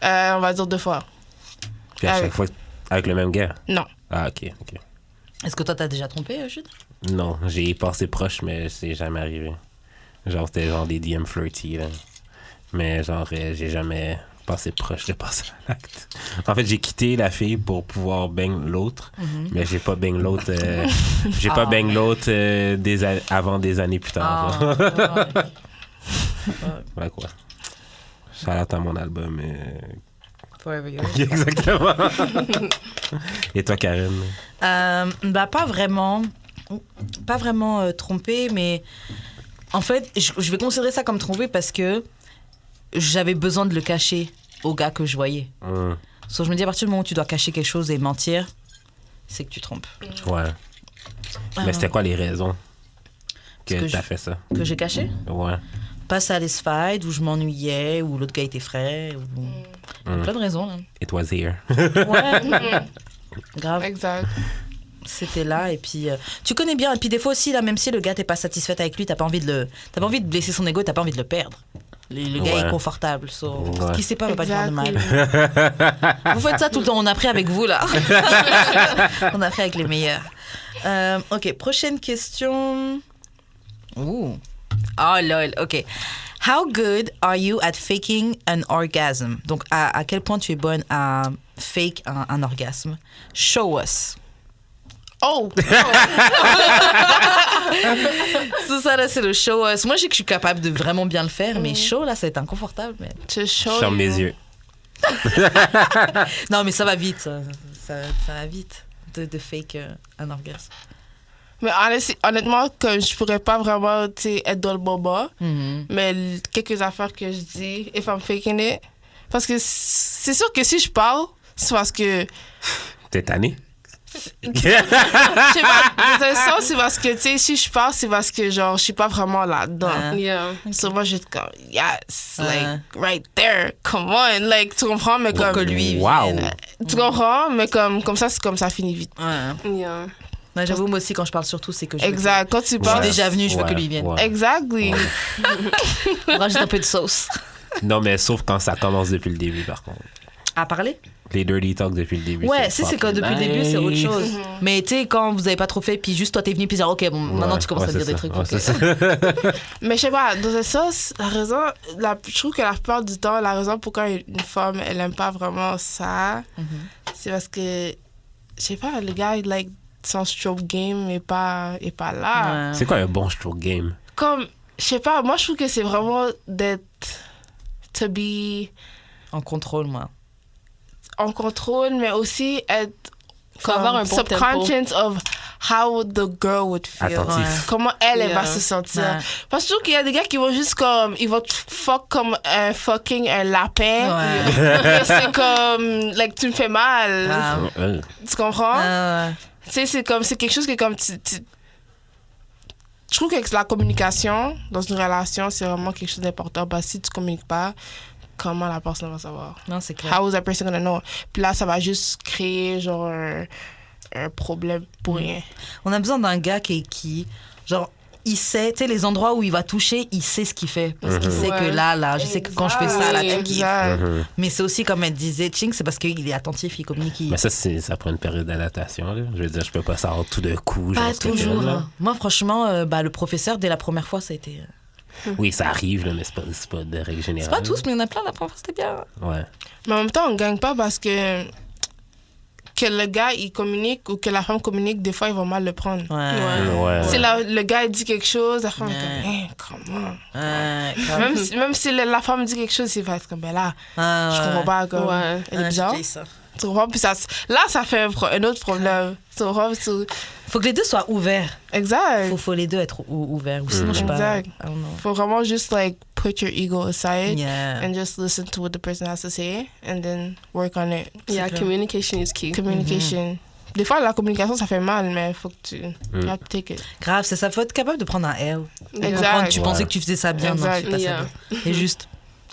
On va dire 2 fois. Puis à chaque fois, avec le même gars? Non. Ah, OK. Est-ce que toi, t'as déjà trompé, Jude? Non, j'ai passé proche, mais c'est jamais arrivé. Genre, c'était genre des DM flirty, là. Mais genre, j'ai jamais passé proche de passer à l'acte. En fait, j'ai quitté la fille pour pouvoir bang l'autre, mais j'ai pas bang l'autre... pas bang l'autre avant des années plus tard. Ouais, quoi. Shout-out à mon album. Forever Yours. Exactement. Et toi, Karen? Pas vraiment. Pas vraiment trompé, mais en fait, je vais considérer ça comme trompé parce que j'avais besoin de le cacher au gars que je voyais. So, je me dis, à partir du moment où tu dois cacher quelque chose et mentir, c'est que tu trompes. Ouais. Mais c'était quoi les raisons que t'as fait ça? Que j'ai caché? Ouais. Pas satisfied, ou je m'ennuyais, ou l'autre gars était frais, ou... plein de raisons, là. It was here. Ouais. Grave. Exact. C'était là, et puis... tu connais bien, et puis des fois aussi, là, même si le gars t'es pas satisfaite avec lui, t'as pas envie de blesser son ego, t'as pas envie de le perdre. Le gars est confortable, qui sait pas va pas te faire de mal. Vous faites ça tout le temps, on a appris avec vous, là. On a appris avec les meilleurs. OK, prochaine question. Ouh. Oh, lol, OK. How good are you at faking an orgasm? Donc, à quel point tu es bonne à fake un orgasme? Show us. Oh! C'est ça, là, c'est le show us. Moi, je sais que je suis capable de vraiment bien le faire, mais show, là, ça va être inconfortable. Mais... Je ferme mes yeux. Non, mais ça va vite, ça va vite de fake un orgasme. Mais honnêtement, comme je pourrais pas vraiment être dans le boba, mais quelques affaires que je dis, if I'm faking it, parce que c'est sûr que si je parle, c'est parce que... T'es tanné? Je sais pas, dans un sens, c'est parce que, tu sais, si je parle, c'est parce que, genre, je suis pas vraiment là-dedans. Yeah. So, moi, je vais être comme, yes, like, right there, come on, like, tu comprends, mais comme... Que lui, wow! Tu comprends, mais comme ça, c'est comme ça finit vite. Ouais. Yeah. Ouais, j'avoue, moi aussi, quand je parle surtout, c'est que je Exact, quand tu parles... Je suis déjà venue, je veux que lui vienne. Ouais. Exactly. On rajoute un peu de sauce. Non, mais sauf quand ça commence depuis le début, par contre. À parler? Les dirty talks depuis le début. Ouais, c'est quand depuis le début, c'est autre chose. Mais tu sais, quand vous avez pas trop fait, puis juste toi, t'es venu, puis dire, OK, bon, maintenant tu commences à dire des trucs. Ouais, c'est ça. Mais je sais pas, dans un sens, je trouve que la plupart du temps, la raison pourquoi une femme, elle aime pas vraiment ça, c'est parce que, je sais pas, le gars, like, son stroke game est pas là. Ouais. C'est quoi un bon stroke game? Comme, je sais pas, moi, je trouve que c'est vraiment to be... En contrôle, moi. En contrôle, mais aussi être avoir un bon subconscious of how the girl would feel. Attentif. Ouais. Comment elle va se sentir. Ouais. Parce que je trouve qu'il y a des gars qui vont juste comme... Ils vont te fuck comme un lapin. Ouais. Et c'est comme... Like, tu me fais mal. Tu comprends? Tu sais, c'est quelque chose que comme je trouve que la communication dans une relation, c'est vraiment quelque chose d'important. Parce que si tu communiques pas, comment la personne va savoir? Non, c'est clair. How is that person gonna know? Puis là, ça va juste créer genre un problème pour rien. On a besoin d'un gars qui genre, il sait, tu sais, les endroits où il va toucher, il sait ce qu'il fait. Parce qu'il sait que là, je sais que quand je fais ça, là, tu kiffes. Mais c'est aussi, comme elle disait, Ching, c'est parce qu'il est attentif, il communique. Mais ça prend une période d'adaptation, là. Je veux dire, je peux pas savoir tout d'un coup. Pas toujours. Moi, franchement, le professeur, dès la première fois, ça a été... Oui, ça arrive, là, mais c'est pas de règle générale. C'est pas tous, mais il y en a plein, la première fois, c'était bien. Ouais. Mais en même temps, on gagne pas parce que le gars, il communique ou que la femme communique, des fois, ils vont mal le prendre. Ouais. Si le gars, il dit quelque chose, la femme est comme, comment? Même si la femme dit quelque chose, il va être comme, ben là, je comprends pas, comme, elle est bizarre. Tu comprends? Puis ça fait un autre problème. Tu comprends? Faut que les deux soient ouverts. Exact. Faut les deux être ouverts. Ou sinon, je sais pas. Faut vraiment juste, like, put your ego aside and just listen to what the person has to say and then work on it. Yeah, communication is key. Communication. Des fois, la communication, ça fait mal, mais il faut que tu take it. Grave, c'est ça. Faut être capable de prendre un L. Exact. Tu pensais que tu faisais ça bien, non, tu fais pas ça bien. Et juste,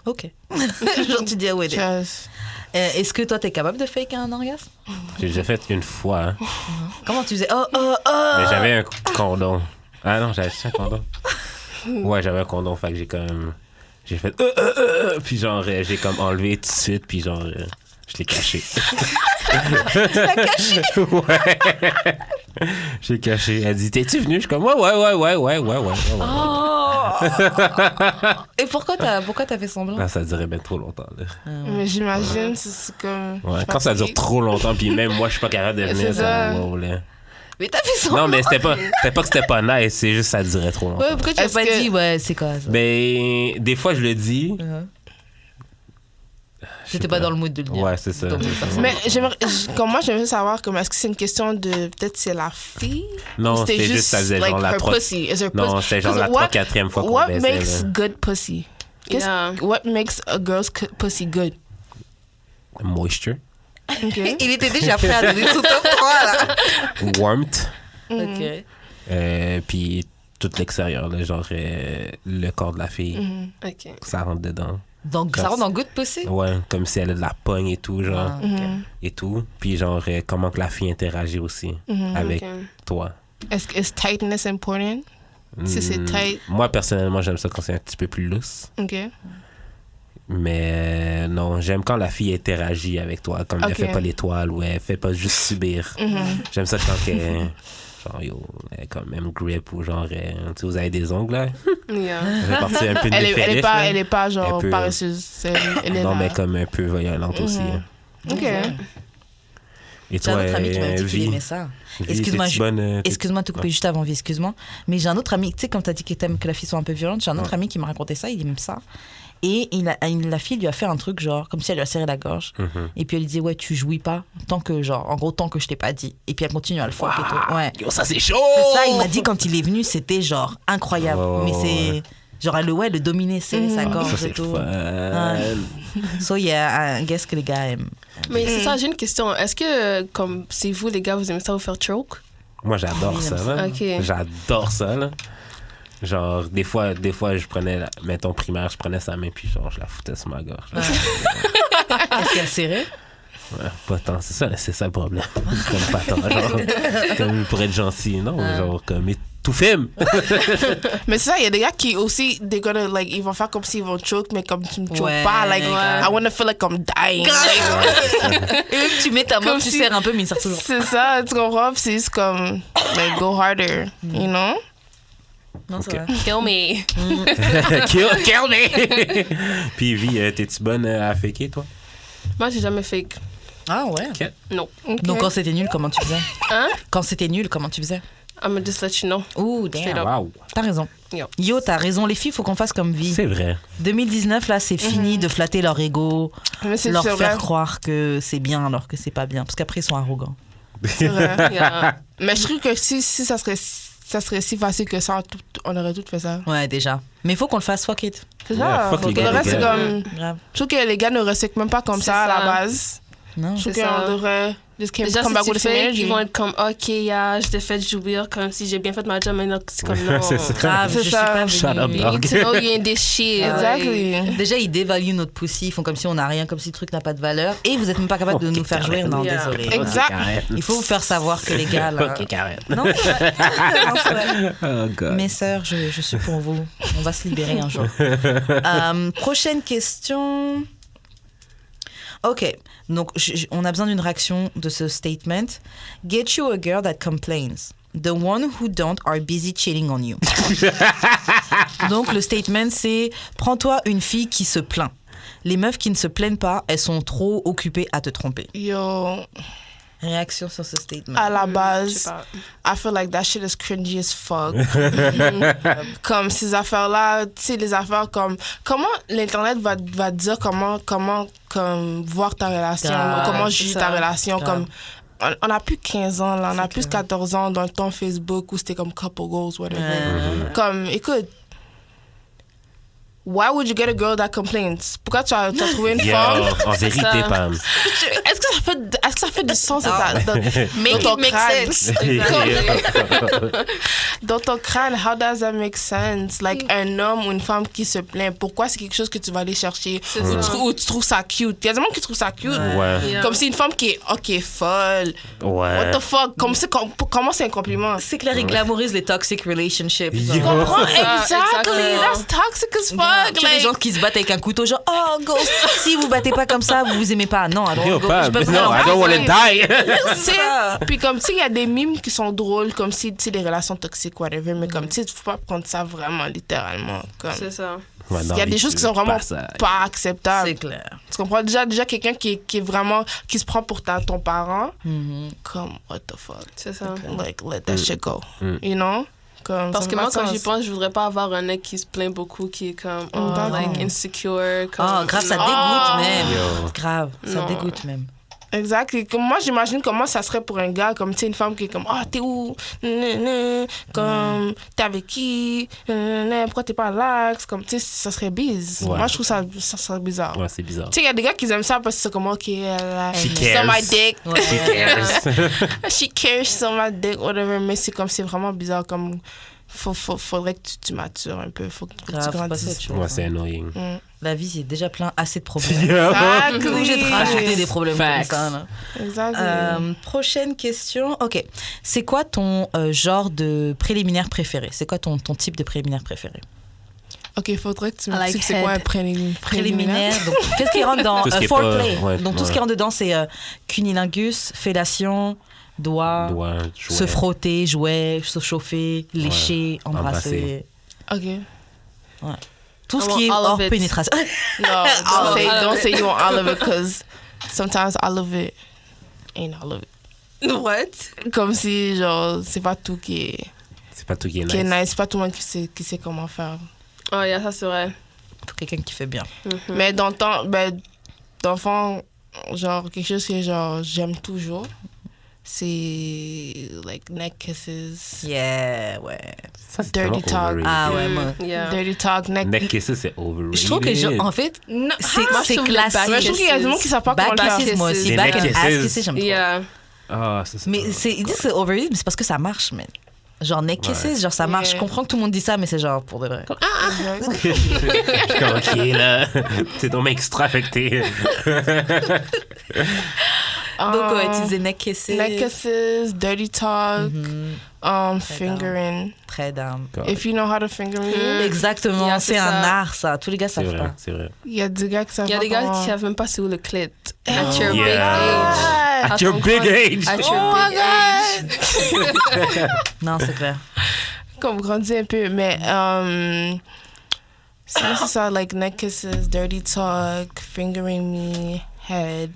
OK. Genre, tu dis, ah ouais. Est-ce que toi, t'es capable de fake un orgasme? J'ai déjà fait une fois. Hein. Comment tu faisais? Mais j'avais un condom. Ah non, j'avais un condom. Ouais, j'avais un condom, fait que j'ai fait puis genre, j'ai comme enlevé tout de suite, puis genre, je l'ai caché. Tu l'as caché? Ouais. J'ai caché. Elle dit, t'es-tu venu? Je suis comme, ouais. Et pourquoi t'as fait semblant? Ah, ça durait bien trop longtemps, là. Mais j'imagine, c'est comme... Ouais, quand ça dure trop longtemps, puis même moi, je suis pas capable de venir, ça là. Mais t'as fait semblant. Non, mais c'était pas que c'était pas nice, c'est juste que ça durait trop longtemps. Ouais, pourquoi tu as pas dit, c'est quoi ça? Ben, des fois, je le dis. J'étais pas dans le mood de le dire. Ouais, c'est ça. Mais comme moi, j'aimerais savoir, est-ce que c'est une question de, peut-être c'est la fille? Non, c'était juste, ça faisait genre la Non, c'était genre la 3-4e fois qu'on What baisait. makes good pussy? What makes a girl's pussy good? Moisture. Okay. Il était déjà prêt à donner tout top 3, là. Warmth. OK. Puis tout l'extérieur, là, genre le corps de la fille. Ça rentre dedans. Donc, ça rentre dans good pussy? Ouais, comme si elle a de la pogne et tout, genre. Et tout. Puis genre, comment que la fille interagit aussi avec toi. Est-ce que tightness important? Si c'est tight? Moi, personnellement, j'aime ça quand c'est un petit peu plus lousse. OK. Mais non, j'aime quand la fille interagit avec toi, comme elle fait pas l'étoile ou elle fait pas juste subir. J'aime ça quand elle... Genre, elle est quand même grip ou genre, tu sais, vous avez des ongles, là. Elle fait partie un peu de mes fétiches, elle est pas genre paresseuse. Elle est non, là. mais comme un peu violente aussi. OK. Et toi, j'ai un autre ami qui m'a dit qu'il aimait ça. Excuse-moi, excuse-moi de te couper juste avant, Vie, excuse-moi. Mais j'ai un autre ami, tu sais, comme tu as dit que t'aimes que la fille soit un peu violente, j'ai un autre ami qui m'a raconté ça, il aime ça. Et la fille lui a fait un truc, genre, comme si elle lui a serré la gorge. Et puis elle lui dit, ouais, tu jouis pas, tant que je t'ai pas dit. Et puis elle continue à le fuck et tout. Ouais. Yo, ça, c'est chaud! C'est ça, il m'a dit quand il est venu, c'était genre incroyable. Mais c'est. Genre, le dominer, serrer sa gorge ça, c'est et tout. Fun. So, yeah, I guess que les gars aiment. Mais c'est ça, j'ai une question. Est-ce que, comme c'est vous, les gars, vous aimez ça vous faire choke? Moi, j'adore ça, là. Okay. J'adore ça, là. Genre, des fois, je prenais, mettons, primaire, je prenais sa main, puis genre, je la foutais sur ma gorge. Est-ce qu'elle serrait? Ouais, pas tant. C'est ça le problème. Comme pas tant, genre, comme pour être gentil, non? Genre, comme, tout film. Mais c'est ça, il y a des gars qui aussi, ils vont faire comme s'ils vont choke, mais comme tu me choke pas, like, I wanna feel like I'm dying. Et tu mets ta main, tu serres un peu, mais il sert toujours. C'est ça, tu comprends? C'est juste comme, like, go harder, you know? Non, c'est vrai. Kill me. Kill me. Puis, Vie, t'es-tu bonne à faker, toi? Moi, j'ai jamais fake. Ah ouais? Okay. Non. Okay. Donc, quand c'était nul, comment tu faisais? Hein? Quand c'était nul, comment tu faisais? I'm gonna just let you know. Ouh, damn. Wow. T'as raison. Yo, t'as raison. Les filles, faut qu'on fasse comme Vie. C'est vrai. 2019, là, c'est fini de flatter leur ego, leur faire vrai. Croire que c'est bien alors que c'est pas bien. Parce qu'après, ils sont arrogants. C'est vrai. Mais je trouve que si ça serait si facile que ça, on aurait tout fait ça. Ouais, déjà. Mais il faut qu'on le fasse, fuck it. C'est ça. Fuck les Le reste, c'est gars. comme... Grave. Je trouve que les gars ne recyclent même pas comme ça à la base. Non, je trouve c'est ça. qu'on devrait Just Déjà, come si back tu with the same fais, energy. ils vont être comme, OK, je t'ai fait jouir comme si j'ai bien fait ma job, maintenant c'est comme non. C'est ça. Grave, C'est je ça. suis pas Shut up, venue. You dog. need to know you're in this shit. Exactly. Déjà, ils dévaluent notre pussy, ils font comme si on n'a rien, comme si le truc n'a pas de valeur. Et vous êtes même pas capable de Ok, nous faire jouer. Karen. Non, Yeah. désolé. Exact. Il faut vous faire savoir que les gars, là... Ok, Karen. Non, c'est vrai. Non, c'est vrai. Oh, God. Mes sœurs, je suis pour vous. On va se libérer un jour. Prochaine question. Ok, donc on a besoin d'une réaction de ce statement. Get you a girl that complains. The one who don't are busy cheating on you. Donc le statement c'est prends-toi une fille qui se plaint. Les meufs qui ne se plaignent pas, elles sont trop occupées à te tromper. Yo, Réaction sur ce statement. à la Je base, sais pas. I feel like that shit is cringy as fuck. Comme ces affaires-là, tu sais, les affaires comme... Comment l'Internet va te dire comment comme, voir ta relation, Grave, comment c'est juger ça. ta relation, Grave. comme... On a plus 15 ans, là. On a C'est plus clair. 14 ans dans le temps Facebook où c'était comme couple goals, whatever. Ouais. Comme, écoute... Why would you get a girl that complains? Pourquoi tu as trouvé une Yo, femme? en vérité, ça. Pam. Est-ce que ça fait du sens dans Make ton it make crâne? sense. Dans ton crâne, how does that make sense? Like, un homme ou une femme qui se plaint, pourquoi c'est quelque chose que tu vas aller chercher? C'est Ou ça. ou tu trouves ça cute? Il y a des gens qui trouvent ça cute. Ouais. Yeah. Comme si une femme qui est, OK, folle. Ouais. What the fuck? Comment c'est un compliment? C'est clair, ils glamourisent les toxic relationships. Yo. Comprends? ça, Exactly. exactement. That's toxic as fuck. Tu vois, les gens qui se battent avec un couteau, genre, oh, ghost, si vous battez pas comme ça, vous vous aimez pas. Non, alors, Yo, go, Pam. je peux pas No, en I don't want to die. Tu sais, puis comme, tu sais, il y a des mimes qui sont drôles, comme si, tu sais, des relations toxiques, whatever, mais comme, tu sais, faut pas prendre ça vraiment littéralement. Comme, C'est ça. Ouais, il y a des choses qui sont vraiment pas acceptables. C'est clair. Tu comprends? Déjà quelqu'un qui est vraiment, qui se prend pour ton parent, comme, what the fuck? C'est ça. Like, let that shit go. You know? Comme, Parce ça que fait moi, pas quand de j'y sens. pense, je voudrais pas avoir un mec qui se plaint beaucoup, qui est comme, D'accord. like, insecure. Comme, Oh, grave, ça non. dégoûte même. Yo. Grave, ça Non. dégoûte même. Exact. Et comme moi, j'imagine comment ça serait pour un gars, comme, tu sais, une femme qui est comme, t'es où? Comme, t'es avec qui? Pourquoi t'es pas là? Comme, tu sais, ça serait bizarre. Ouais. Moi, je trouve ça serait bizarre. Ouais, c'est bizarre. Tu sais, il y a des gars qui aiment ça parce que c'est comme, OK, She she's on my cares. dick. Ouais. She cares. She cares, she's on my dick, whatever. Mais c'est comme, c'est vraiment bizarre. Comme, faudrait que tu matures un peu. Faut que tu Grave, faut passer à grandisses. autre chose. Ouais, c'est annoying. La vie, c'est déjà plein, assez de problèmes. Exactly. Obligé de rajouter des problèmes comme Facts. ça. Là. Exactly. Prochaine question. Ok. C'est quoi ton genre de préliminaire préféré? C'est quoi ton type de préliminaire préféré? OK, faudrait que tu me I like dises c'est quoi un head. préliminaire. Préliminaire. Donc, qu'est-ce qui rentre dans Tout ce qui est foreplay? pas- ouais, Donc, tout ce ouais. qui rentre dedans, c'est cunilingus, fellation, doigts, Doigt, se jouet. frotter, jouer, se chauffer, lécher, embrasser. OK. Tout ce I want qui est all of hors it. pénétration. No, All of don't it. say you want all of it, because sometimes all of it ain't all of it. What? Comme si, genre, c'est pas tout qui est C'est pas tout qui est nice. nice. C'est pas tout le monde qui sait comment faire. Oh, yeah, ça c'est vrai. Pour quelqu'un qui fait bien. Mais dans le temps, d'enfant, genre, quelque chose que, genre, j'aime toujours, c'est, like, neck kisses, Yeah, ouais. Ça, c'est dirty tellement talk. overrated. Ah ouais, moi. Yeah. dirty talk, Neck kisses, c'est overrated. Je trouve que, en fait, Non, c'est Moi, je c'est trouve le classique. back mais je trouve qu'il y a des gens qui savent pas comment Back le faire. kisses, moi aussi. Les Back and neck ass kisses. kisses, j'aime trop. Yeah. Ah, ça, c'est Mais pas- ils disent c'est overrated, mais c'est parce que ça marche, mais genre neck kisses, genre ça marche. Je Yeah. comprends que tout le monde dit ça, mais c'est genre pour de vrai. Exact. Ok, là. C'est ton mec extra affecté. Donc ouais, tu disais neck kisses. Neck kisses, dirty talk, fingering. Très down. If you know how to finger me, Exactement, Yeah, c'est c'est un ça. art ça. Tous les gars C'est savent vrai, pas. c'est vrai. il y a des gars qui savent Il y a pas des gars comment- qui savent même pas c'est où le clit. At your Yeah. big age. At your ton big grand- age. At your Oh my big age. God! Non, c'est clair. Comme grandit un peu, mais c'est ça, like neck kisses, dirty talk, fingering me, head,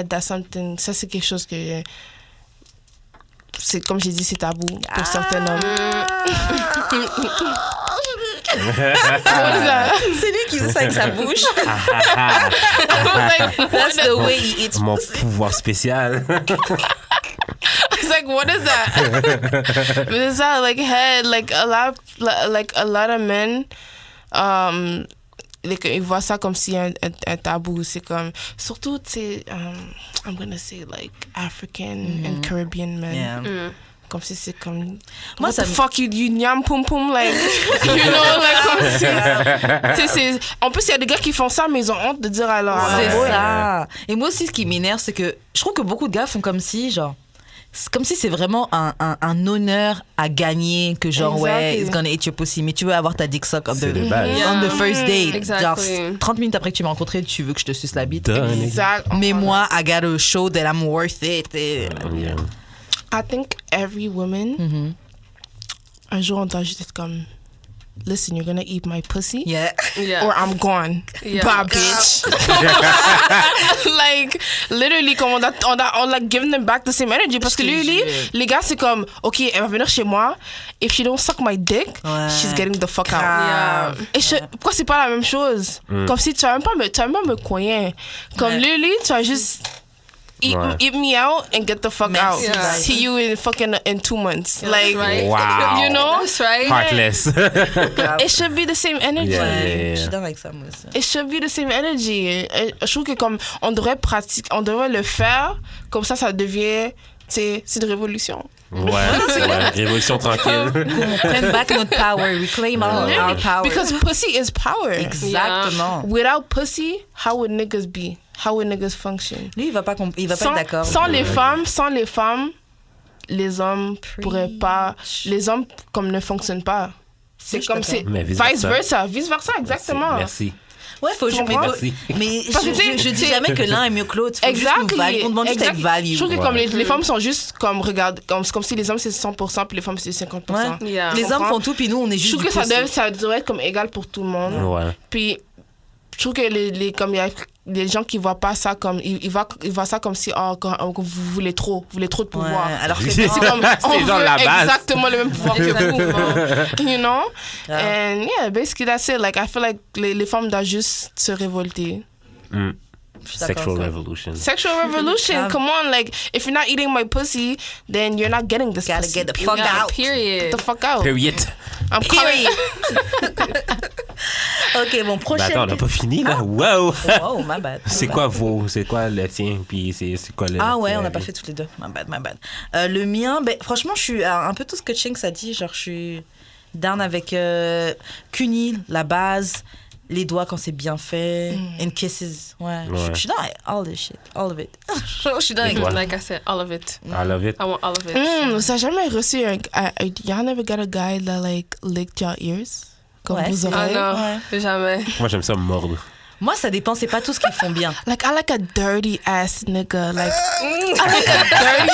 that's something. Ça, c'est quelque chose que. C'est, comme j'ai dit, c'est tabou pour certains hommes. What is that? C'est lui qui fait ça avec sa bouche. That's the way he eats. Mon pouvoir spécial. It's like, what is that? But it's that, like, head, like a lot of men, ils voient ça comme si un tabou. C'est comme, surtout, tu sais, I'm gonna say like African and Caribbean men. Yeah. Comme si c'est comme, moi, what the fuck, you nyam pum pum, like, you know, like, comme si. En plus, il y a des gars qui font ça, mais ils ont honte de dire à leur C'est ça. Et moi aussi, ce qui m'énerve, c'est que je trouve que beaucoup de gars font comme si, genre, c'est comme si c'est vraiment un honneur à gagner que genre, ouais, it's gonna eat your pussy, mais tu veux avoir ta dick suck on the first date. Exactly. Genre, 30 minutes après que tu m'as rencontré, tu veux que je te suce la bite. Exact. Mais moi, I gotta show that I'm worth it. Yeah. I think every woman, un jour, on doit juste être comme, listen, you're gonna eat my pussy, Yeah. or I'm gone. Yeah. Bye, bitch. Like, literally, comme on a given them back the same energy. Parce que literally, les gars, c'est comme, OK, elle va venir chez moi. If she don't suck my dick, she's getting the fuck out. Yeah. Et pourquoi c'est pas la même chose? Comme si tu vas même pas me coigner. Comme literally, tu vas juste... Eat me out and get the fuck out. Yeah. See you in 2 months. Like, right. Wow. you know? That's right. Heartless. It should be the same energy. Yeah. Je suis dans avec ça, moi aussi. It should be the same energy. Et je trouve que comme on devrait le faire, comme ça devient, c'est une révolution. Ouais, révolution tranquille. On prenne back notre power, reclaim our power. Because pussy is power. Exactement. Without pussy, how would niggas be? How would niggas function? Lui, il va pas être d'accord. Sans les femmes, les hommes pourraient pas. Les hommes comme ne fonctionnent pas. C'est comme c'est vice versa, exactement. Merci. Ouais, faut jouer. Merci. Mais je dis jamais que l'un est mieux que l'autre. Exactly. On demande juste d'être value. Je trouve que comme les femmes sont juste comme, regarde, comme si les hommes c'est 100% puis les femmes c'est 50%. Ouais. Yeah. Les hommes font tout puis nous on est juste. Je trouve que ça devrait être comme égal pour tout le monde. Ouais. Puis je trouve que comme il y a des gens qui voient pas ça comme ils voient ça comme si vous voulez trop de pouvoir. Ouais, alors que C'est comme c'est genre la base. exactement le même pouvoir que vous, you know. And yeah, basically that's it. Like I feel like les femmes doivent juste se révolter. Sexual revolution. Sexual revolution. Come on, like if you're not eating my pussy, then you're not getting this. Gotta pussy. get the fuck out. Period. Get the fuck out. Period. I'm calling. Ok, bon, prochaine. Attends, on n'a pas fini là. Wow. Oh, my bad. C'est quoi le tien puis c'est quoi le. Ah ouais, on n'a pas fait toutes les deux. My bad. Le mien, franchement, je suis un peu tout ce que Chinks a dit. Genre, je suis down avec Cuni, la base, les doigts quand c'est bien fait, and kisses. Ouais. Je suis dans all this shit, all of it. Je suis dans avec Like I said, all of it. I love it. I want all of it. Vous avez jamais reçu y'all never got a guy that like licked your ears? Comme vous Ah aurez? non, jamais. Moi j'aime ça mordre. Moi, ça dépend, c'est pas tout ce qu'ils font bien. Like I like a dirty ass nigga. Like I like a dirty.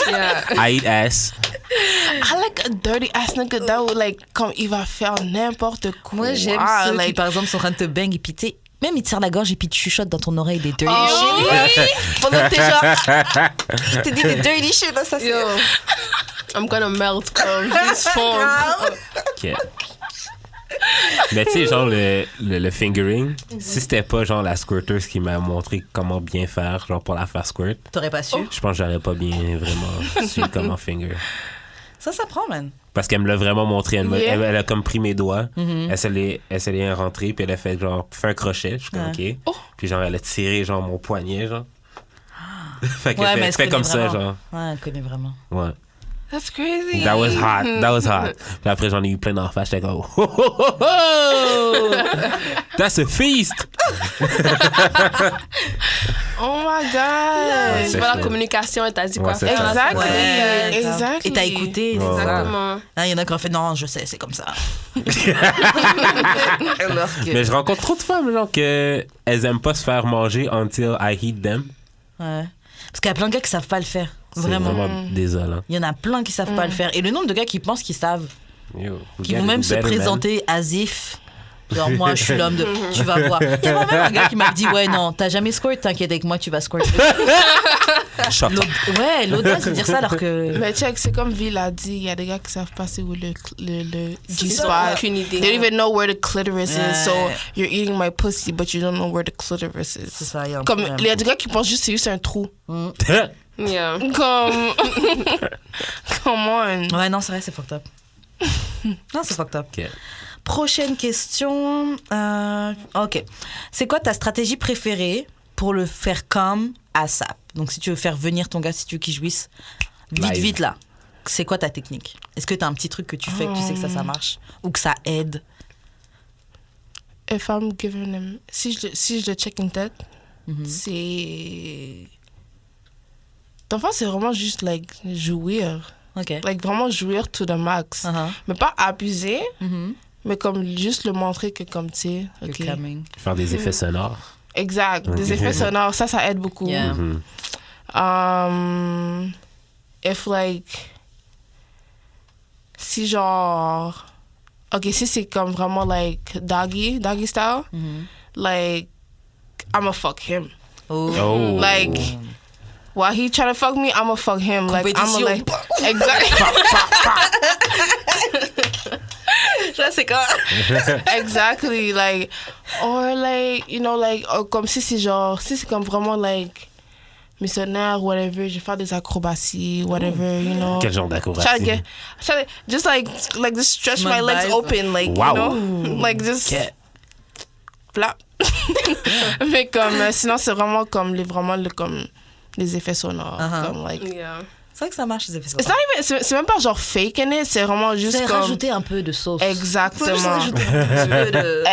Yeah. I eat ass. I like a dirty ass nigga that would like comme il va faire n'importe quoi. Moi, j'aime ceux qui, par exemple, sont en train de te bang et puis tu sais, même ils te serrent la gorge et puis tu chuchotes dans ton oreille des dirty shit. Pendant que t'es genre, il te dit des dirty shit, là, ça c'est. Yo, I'm gonna melt comme this phone. Ok. Mais tu sais, genre le fingering, si c'était pas genre la squirteuse qui m'a montré comment bien faire, genre pour la faire squirt, T'aurais pas su. je pense que j'aurais pas bien vraiment su comment finger. Ça prend, man. Parce qu'elle me l'a vraiment montré. Elle a comme pris mes doigts, elle s'est les rentrée, puis elle a fait genre, fait un crochet, je suis comme ok. Puis genre, elle a tiré genre mon poignet, genre. Fait qu'elle mais fait comme vraiment. ça, genre. Ouais, elle connaît vraiment. Ouais. That's crazy. That was hot. Puis après, j'en ai eu plein d'en face. J'étais comme, oh, oh, oh, oh! That's a feast! Oh my God. C'est pas la communication, elle t'a dit quoi c'est faire. ça. Exactly. Ouais, Exactly. Et t'as écouté. Ouais. Exactement. Il y en a qui ont fait non, je sais, c'est comme ça. Mais je rencontre trop de femmes, genre, qu'elles aiment pas se faire manger until I eat them. Ouais. Parce qu'il y a plein de gars qui savent pas le faire. C'est Vraiment. vraiment désolant. Il y en a plein qui savent pas le faire. Et le nombre de gars qui pensent qu'ils savent, Yo, qui vont même se présenter as if. Genre, moi, je suis l'homme de. Tu vas voir. Il y a même un gars qui m'a dit ouais, non, t'as jamais squirt, t'inquiète avec moi, tu vas squirt. Ouais, l'audace de dire ça alors que. Mais check, c'est comme Ville a dit, il y a des gars qui savent passer où le G-spot. Aucune idée. They don't even know where the clitoris is, so you're eating my pussy, but you don't know where the clitoris is. C'est ça, il y a un Comme, problème. il y a des gars qui pensent juste que c'est juste un trou. Yeah. Comme... Come on. Ouais, non, c'est vrai, c'est fucked up. Non, c'est fucked up. Ok. Prochaine question. Ok. C'est quoi ta stratégie préférée pour le faire come ASAP? Donc, si tu veux faire venir ton gars, si tu veux qu'il jouisse, vite, là. C'est quoi ta technique? Est-ce que tu as un petit truc que tu fais, que tu sais que ça marche? Ou que ça aide? If I'm giving him... Si je le check in tête, c'est... D'enfant, c'est vraiment juste, like, jouir. OK. Like, vraiment jouir to the max. Mais pas abuser, mais comme juste le montrer que comme, tu sais... OK. Faire des effets sonores. Exact. Des effets sonores, ça aide beaucoup. Yeah. If, like... Si genre... OK, si c'est comme vraiment, like, doggy style, like, I'ma fuck him. Oh. Like, while he trying to fuck me, I'ma fuck him. Like, I'ma, like... Exactly. Là, c'est quoi? Exactly, like... Or, like, you know, like... Or, comme si c'est genre... Si c'est comme vraiment, like... missionnaire, whatever, je vais faire des acrobaties, whatever, you know. Quel genre d'acrobatie? Just like just stretch my legs open, like, you know, like just flap. Mais comme, sinon c'est vraiment comme les effets sonores, comme like. Yeah. C'est vrai que ça marche, les effets sonores. C'est même pas genre fake, c'est vraiment juste c'est comme... rajouter un peu de sauce. Exactement. Faut rajouter un petit peu de...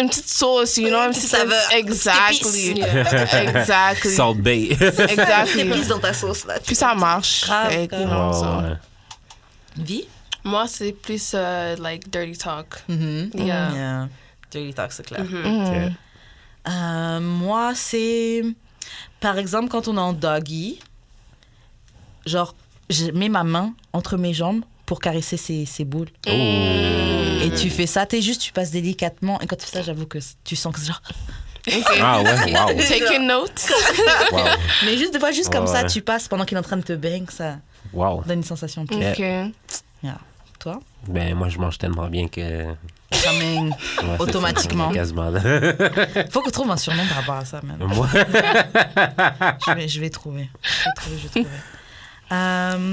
une petite sauce, you know, une petite saveur. Exactly. Exactly. Salt Bay. Exactly. Épices dans ta sauce, là. Puis ça marche. Grave, Like, you know, so. Vie? Moi, c'est plus like dirty talk. Yeah. Dirty talk, c'est clair. Okay. Moi, c'est... Par exemple, quand on est en doggy, genre, je mets ma main entre mes jambes pour caresser ses boules. Oh. Et tu fais ça, tu passes délicatement. Et quand tu fais ça, j'avoue que tu sens que c'est genre... Okay. Ah ouais, wow. Taking notes. Wow. Mais juste des fois, comme ça, tu passes pendant qu'il est en train de te bang, ça donne une sensation de plaisir. OK. Yeah. Toi? Ben, moi, je mange tellement bien que... Ça bang automatiquement. Quasiment. Faut qu'on trouve un surnom par rapport à ça, même. Moi? Je vais trouver.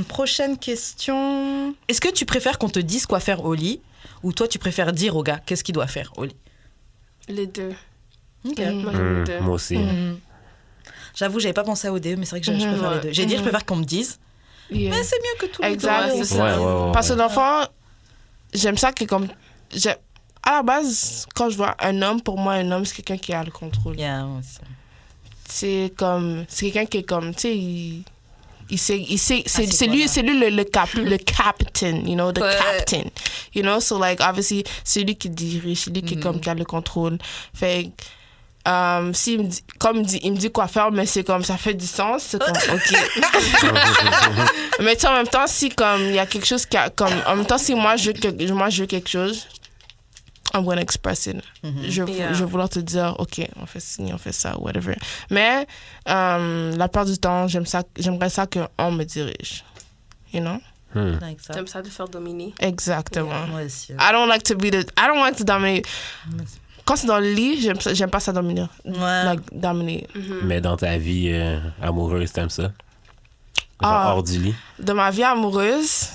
Prochaine question. Est-ce que tu préfères qu'on te dise quoi faire au lit ou toi tu préfères dire au gars qu'est-ce qu'il doit faire au lit? Les deux. Ok. Moi, j'aime les deux. Moi aussi. J'avoue, j'avais pas pensé à ODE, mais c'est vrai que je préfère les deux. J'ai dit je préfère qu'on me dise, mais c'est mieux que tout le Exact. Ouais. Parce que dans le fond, j'aime ça que comme... À la base, quand je vois un homme, pour moi, un homme, c'est quelqu'un qui a le contrôle. Yeah, c'est quelqu'un qui est comme, tu sais, c'est lui le captain, you know, captain, you know, so like obviously c'est lui qui dirige, c'est lui qui comme qui a le contrôle. Fait si il me dit quoi faire, mais c'est comme ça fait du sens, c'est comme OK. Mais tu sais, en même temps, si comme il y a quelque chose en même temps, si moi je veux quelque chose, I'm gonna express it. Je vais vouloir te dire, OK, on fait ci, on fait ça, whatever. Mais la plupart du temps, j'aimerais ça qu'on me dirige. You know? J'aime ça de faire dominer. Exactement. Moi aussi. I don't like to dominate. Quand c'est dans le lit, j'aime pas ça dominer. Like, dominer. Mais dans ta vie amoureuse, t'aimes ça? Hors du lit? Dans ma vie amoureuse,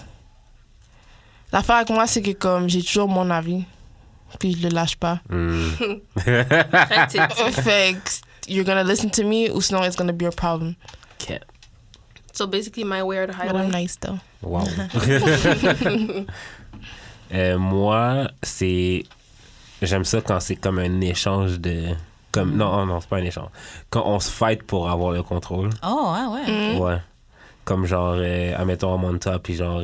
l'affaire avec moi, c'est que comme j'ai toujours mon avis. Puis je le lâche pas. Fait you're gonna listen to me, ou sinon it's gonna be a problem. Okay. So basically my way or the But highway. I'm nice though. Wow. Moi, j'aime ça quand c'est comme un échange de... Comme... Non, c'est pas un échange. Quand on se fight pour avoir le contrôle. Oh, ouais. Ouais. Comme genre, admettons, on monte top, puis genre...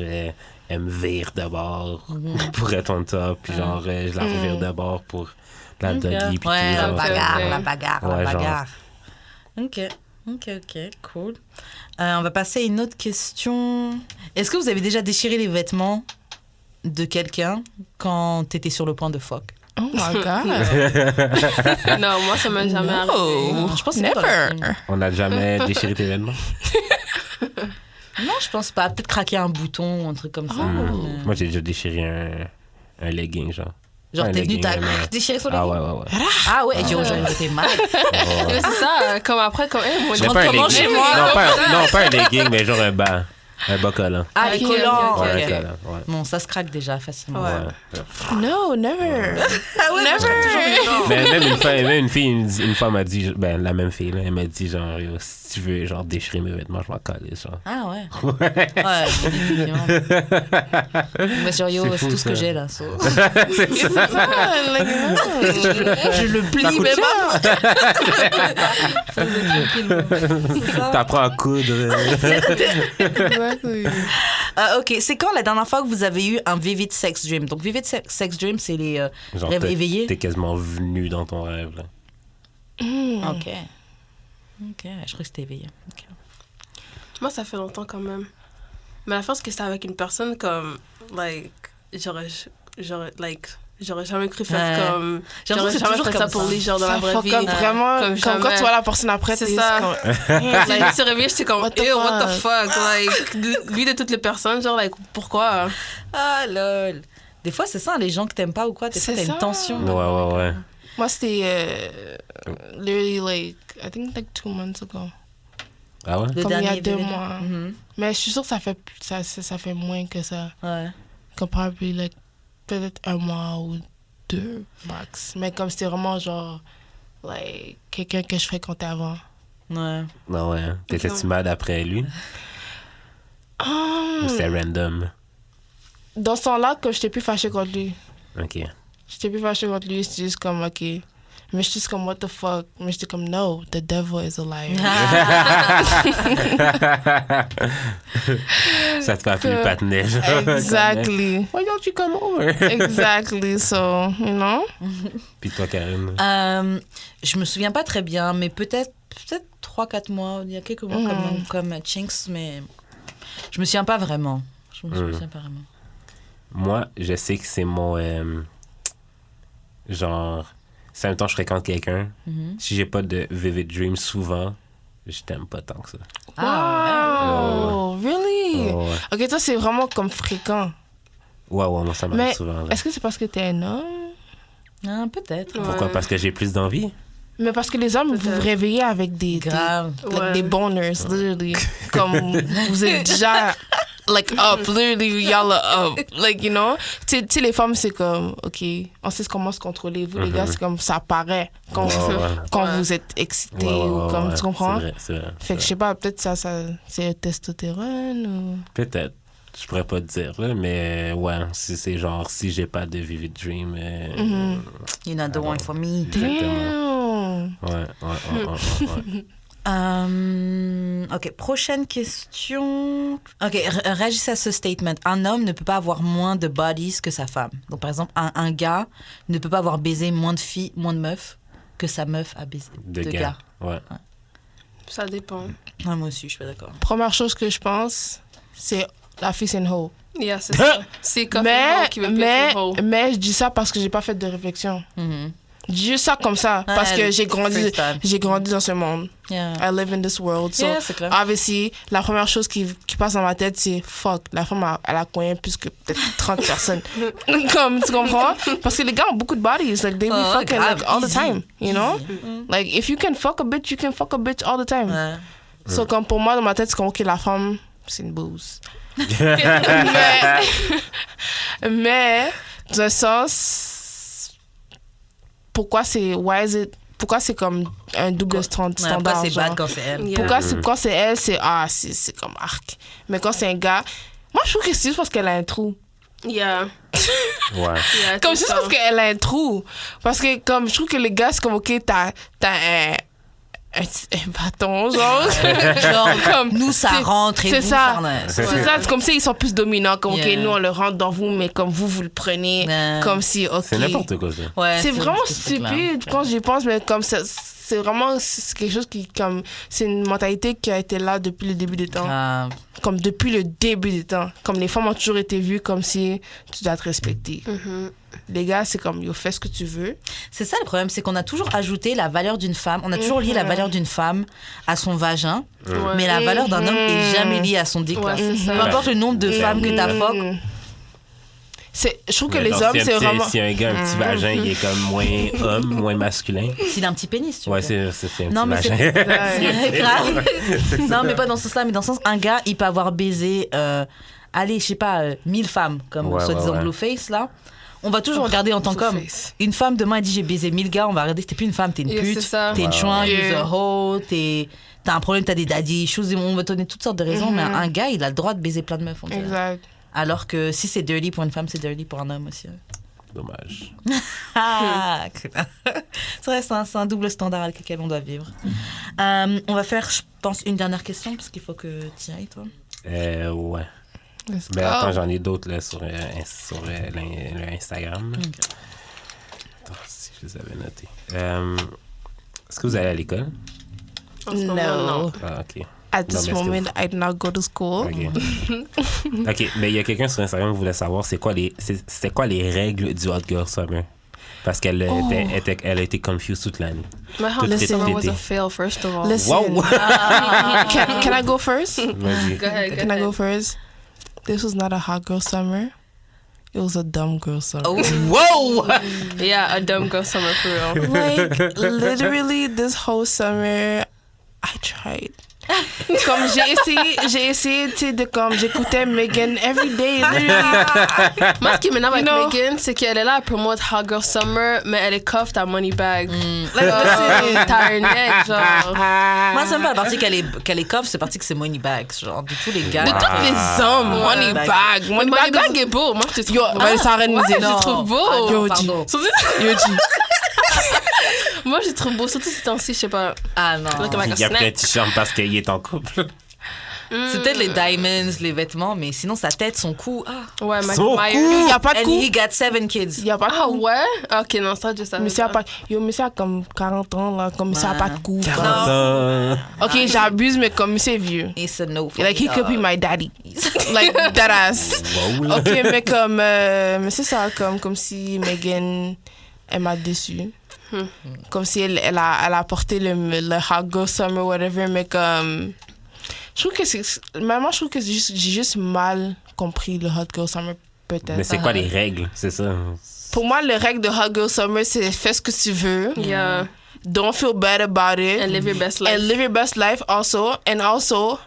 elle me vire d'abord pour être on top, puis genre, je la revire d'abord pour la doggy. Puis ouais, tout, la bagarre. Genre. Ok, cool. On va passer à une autre question. Est-ce que vous avez déjà déchiré les vêtements de quelqu'un quand t'étais sur le point de fuck? Oh my God. Non, moi, ça m'est jamais arrivé. Je pense never. On n'a jamais déchiré tes vêtements? Non, je pense pas. Peut-être craquer un bouton ou un truc comme ça. Moi, j'ai déjà déchiré un legging, genre. Genre, t'es venu, t'as déchiré son legging? Ouais. Ah ouais, j'étais mal. Mais c'est ça, comme après, comme... moi, je rentre comment chez moi? Non, pas un legging, mais genre un bas. Un bas collant. Ah, les collants. Ouais, Ok. un collant, ouais. Bon, ça se craque déjà facilement. Ouais. No, never. Ah ouais, Never. Mais même une fille, une fois m'a dit, ben la même fille, là, elle m'a dit genre, yo, si tu veux genre déchirer mes vêtements, je m'en coller, genre. Ah ouais. Ouais, effectivement. Mais genre, yo, c'est tout ce que j'ai là. So. C'est ça, like, Je le plie, mais pas. T'apprends à coudre. exactly. Ok, c'est quand la dernière fois que vous avez eu un vivid sex dream? Donc, vivid sex dream, c'est les Genre, rêves éveillés. T'es quasiment venu dans ton rêve, là. Ok. Ok, je crois que c'était éveillé. Okay. Moi, ça fait longtemps quand même. Mais la force que c'était avec une personne comme, like, j'aurais jamais cru faire comme. J'aurais jamais fait ça pour les gens dans la vraie vie. Vraiment, comme quand tu vois la personne après, c'est ça. Like, je me suis réveillée, j'étais comme, what the fuck? Like, lui de toutes les personnes, genre, like, pourquoi? Ah, lol. Des fois, c'est ça, les gens que t'aimes pas ou quoi, des fois, t'as une tension. Ouais. Moi, c'était literally, like, I think, like 2 months ago. Ah ouais? Comme il y a 2 mois. Mais je suis sûre que ça fait moins que ça. Ouais. Comme probably, like, peut-être 1 mois ou 2 max. Mais comme c'était vraiment genre, like, quelqu'un que je fréquentais avant. Ouais. Non, ouais. T'étais-tu mad après lui? Ou c'était random? Dans ce temps-là, que j'étais plus fâchée contre lui. Ok. J'étais plus fâchée contre lui, c'était juste comme, ok. Mais j'étais juste comme, what the fuck? Mais j'étais comme, no, the devil is a liar. Ça te fait appeler patinet, genre. Exactly. Why don't you come over? Exactly, so, you know? Puis toi, Karine? Je me souviens pas très bien, mais peut-être 3-4 mois, il y a quelques mois comme Chinks, mais je me souviens pas vraiment. Je me souviens pas vraiment. Moi, je sais que c'est mon... genre... Si en même temps je fréquente quelqu'un, si j'ai pas de vivid dream souvent, je t'aime pas tant que ça. Wow! Really? Oh, ouais. Ok, toi, c'est vraiment comme fréquent. Ouais, moi, ça m'arrive Mais souvent. Là. est-ce que c'est parce que t'es un homme? Ah, peut-être. Pourquoi? Parce que j'ai plus d'envie? Mais parce que les hommes, vous vous réveillez avec des boners, literally. Comme vous êtes déjà, like, up, literally, y'all are up. Like, you know? Tu sais, les femmes, c'est comme, OK, on sait comment se contrôler. Vous, les gars, c'est comme, ça paraît quand vous êtes excités ou comme, tu comprends? C'est vrai. Fait que je sais pas, peut-être ça c'est le testostérone ou... Peut-être. Je pourrais pas te dire, là, mais ouais, c'est genre, si j'ai pas de vivid dream... You're not the one for me. Exactement. Ouais. Ok, prochaine question. Ok, réagissez à ce statement. Un homme ne peut pas avoir moins de bodies que sa femme. Donc, par exemple, un gars ne peut pas avoir baisé moins de filles, moins de meufs que sa meuf a baisé de gars. Ouais. Ça dépend. Ah, moi aussi, je suis pas d'accord. Première chose que je pense, c'est la fille, c'est une hoe. Yeah, c'est ça. C'est comme qui veut mais plus je dis ça parce que j'ai pas fait de réflexion. Je dis juste ça comme ça parce que j'ai grandi dans ce monde. Yeah. I live in this world. So, c'est clair. obviously, la première chose qui passe dans ma tête, c'est fuck, la femme, elle a combien plus que peut-être 30 personnes. Comme, tu comprends? Parce que les gars ont beaucoup de bodies. Like, they be fucking like, all the time. You know? Like, if you can fuck a bitch, you can fuck a bitch all the time. So, comme pour moi, dans ma tête, c'est comme, ok, la femme, c'est une bouse. mais, dans un sens, pourquoi c'est comme un double standard? Pourquoi c'est bad quand c'est elle? Pourquoi quand c'est elle, c'est comme arc. Mais quand c'est un gars, moi je trouve que c'est juste parce qu'elle a un trou. Yeah. Ouais. Comme c'est juste parce qu'elle a un trou. Parce que comme je trouve que les gars, c'est comme ok, t'as un bâton, genre comme nous ça rentre et c'est vous ça. c'est C'est comme ça, ils sont plus dominants. Comme ok, nous on le rentre dans vous, mais comme vous le prenez comme si ok. C'est n'importe quoi ça. Ouais, c'est vraiment stupide quand j'y pense, mais comme ça, c'est vraiment quelque chose qui comme c'est une mentalité qui a été là depuis le début des temps. Comme depuis le début des temps, comme les femmes ont toujours été vues comme si tu dois te respecter. Les gars, c'est comme, yo, fais ce que tu veux. C'est ça le problème, c'est qu'on a toujours ajouté la valeur d'une femme, on a toujours lié la valeur d'une femme à son vagin, mais la valeur d'un homme est jamais liée à son dick. Peu importe le nombre de femmes que t'as fuck. Je trouve que les hommes, c'est vraiment... Si un gars a un petit vagin, il est comme moins homme, moins masculin. S'il a un petit pénis, tu vois. Ouais, c'est un petit non, mais vagin. c'est grave. Non, mais pas dans ce sens-là, mais dans le sens, un gars, il peut avoir baisé, allez, je sais pas, 1000 femmes, comme soi-disant Blueface, là. On va toujours regarder en tant qu'homme. Une femme, demain, elle dit j'ai baisé 1000 gars, on va regarder, c'était plus une femme, t'es une pute, t'es une chouin, you're a hoe, t'as un problème, t'as des daddy issues, on va te donner toutes sortes de raisons, mais un gars, il a le droit de baiser plein de meufs, on dirait. Exact. Alors que si c'est dirty pour une femme, c'est dirty pour un homme aussi. Dommage. C'est vrai, c'est un double standard avec lequel on doit vivre. On va faire, je pense, une dernière question, parce qu'il faut que tu y ailles, toi. Ouais. Mais attends, j'en ai d'autres là, sur l'Instagram. Okay. Attends, si je les avais notés. Est-ce que vous allez à l'école? No. Ah, OK. At this moment, I do not go to school. OK, mais il y a quelqu'un sur Instagram qui voulait savoir c'était quoi les règles du Hot Girl Summer? Parce qu'elle elle a été confused toute l'année. My Hot Summer was a fail, first of all. Listen. Wow. Can I go first? Vas-y. Go ahead. Can I go first? This was not a hot girl summer. It was a dumb girl summer. Oh, whoa! Yeah, a dumb girl summer for real. Like, literally, this whole summer, I tried. Comme j'ai essayé, tu sais, j'écoutais Megan every day. Moi, ce qui m'énerve avec Megan, c'est qu'elle est là à promote Hot Girl Summer, mais elle est cuffed à Moneybag. T'as un neck, genre. Moi, c'est même pas la partie qu'elle est cuffed, c'est la partie que c'est Moneybag, genre, de tous les gars. De tous les hommes, Moneybag. Moneybag est beau, moi, je te trouve beau. Yo, ça arrête de me dire. Je te trouve beau. Yo, Moi, je trouve beau, surtout ces temps-ci, je sais pas. Ah non. Il y a peut-être t-shirt parce qu'il est en couple. C'est peut-être les diamonds, les vêtements, mais sinon sa tête, son cou. Ah. Ouais, son cou. Il n'y a pas de cou. And he got 7 kids. Il n'y a pas de cou. Ah ouais? Ok, non, ça, je savais. Monsieur a comme 40 ans, là, comme monsieur a pas de cou. 40 ans. Ok, j'abuse, mais comme monsieur est vieux. It's a no. Like, he could be my daddy. Like, that ass. Ok, mais comme, mais c'est ça, comme si Megan, elle m'a déçue. Comme si elle a porté le Hot Girl Summer, whatever, mais comme... Je trouve que j'ai juste mal compris le Hot Girl Summer, peut-être. Mais c'est quoi les règles? C'est ça. Pour moi, les règles de Hot Girl Summer, c'est fais ce que tu veux. Yeah. Don't feel bad about it. And live your best life. And live your best life also. And also...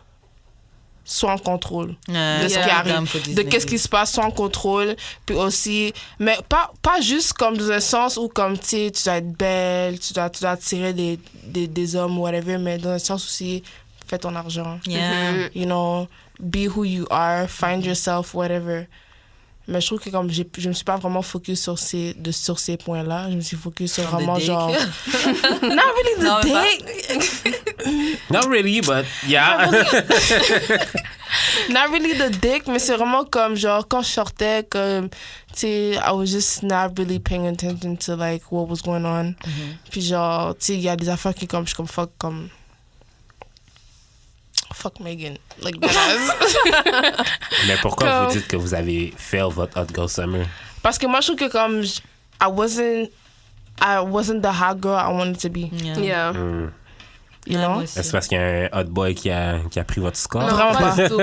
sois en contrôle de ce qui arrive, de qu'est-ce qui se passe, sois en contrôle, puis aussi, mais pas juste comme dans un sens où comme tu dois être belle, tu dois attirer des hommes ou whatever, mais dans un sens aussi, fais ton argent, you know, be who you are, find yourself, whatever. Mais je trouve que comme je me suis pas vraiment focus sur ces points-là, je me suis focus sur vraiment genre not really the dick. Not really, but yeah. Not really the dick, mais c'est vraiment comme genre quand je sortais, comme tu sais, I was just not really paying attention to like what was going on. Puis genre tu sais, il y a des affaires qui comme je suis comme fuck Megan, like that. Mais pourquoi vous dites que vous avez fail votre Hot Girl Summer? Parce que moi je trouve que comme I wasn't the hot girl I wanted to be. Yeah. You know? C'est parce qu'il y a un hot boy qui a pris votre score? Non, vraiment pas. Du tout,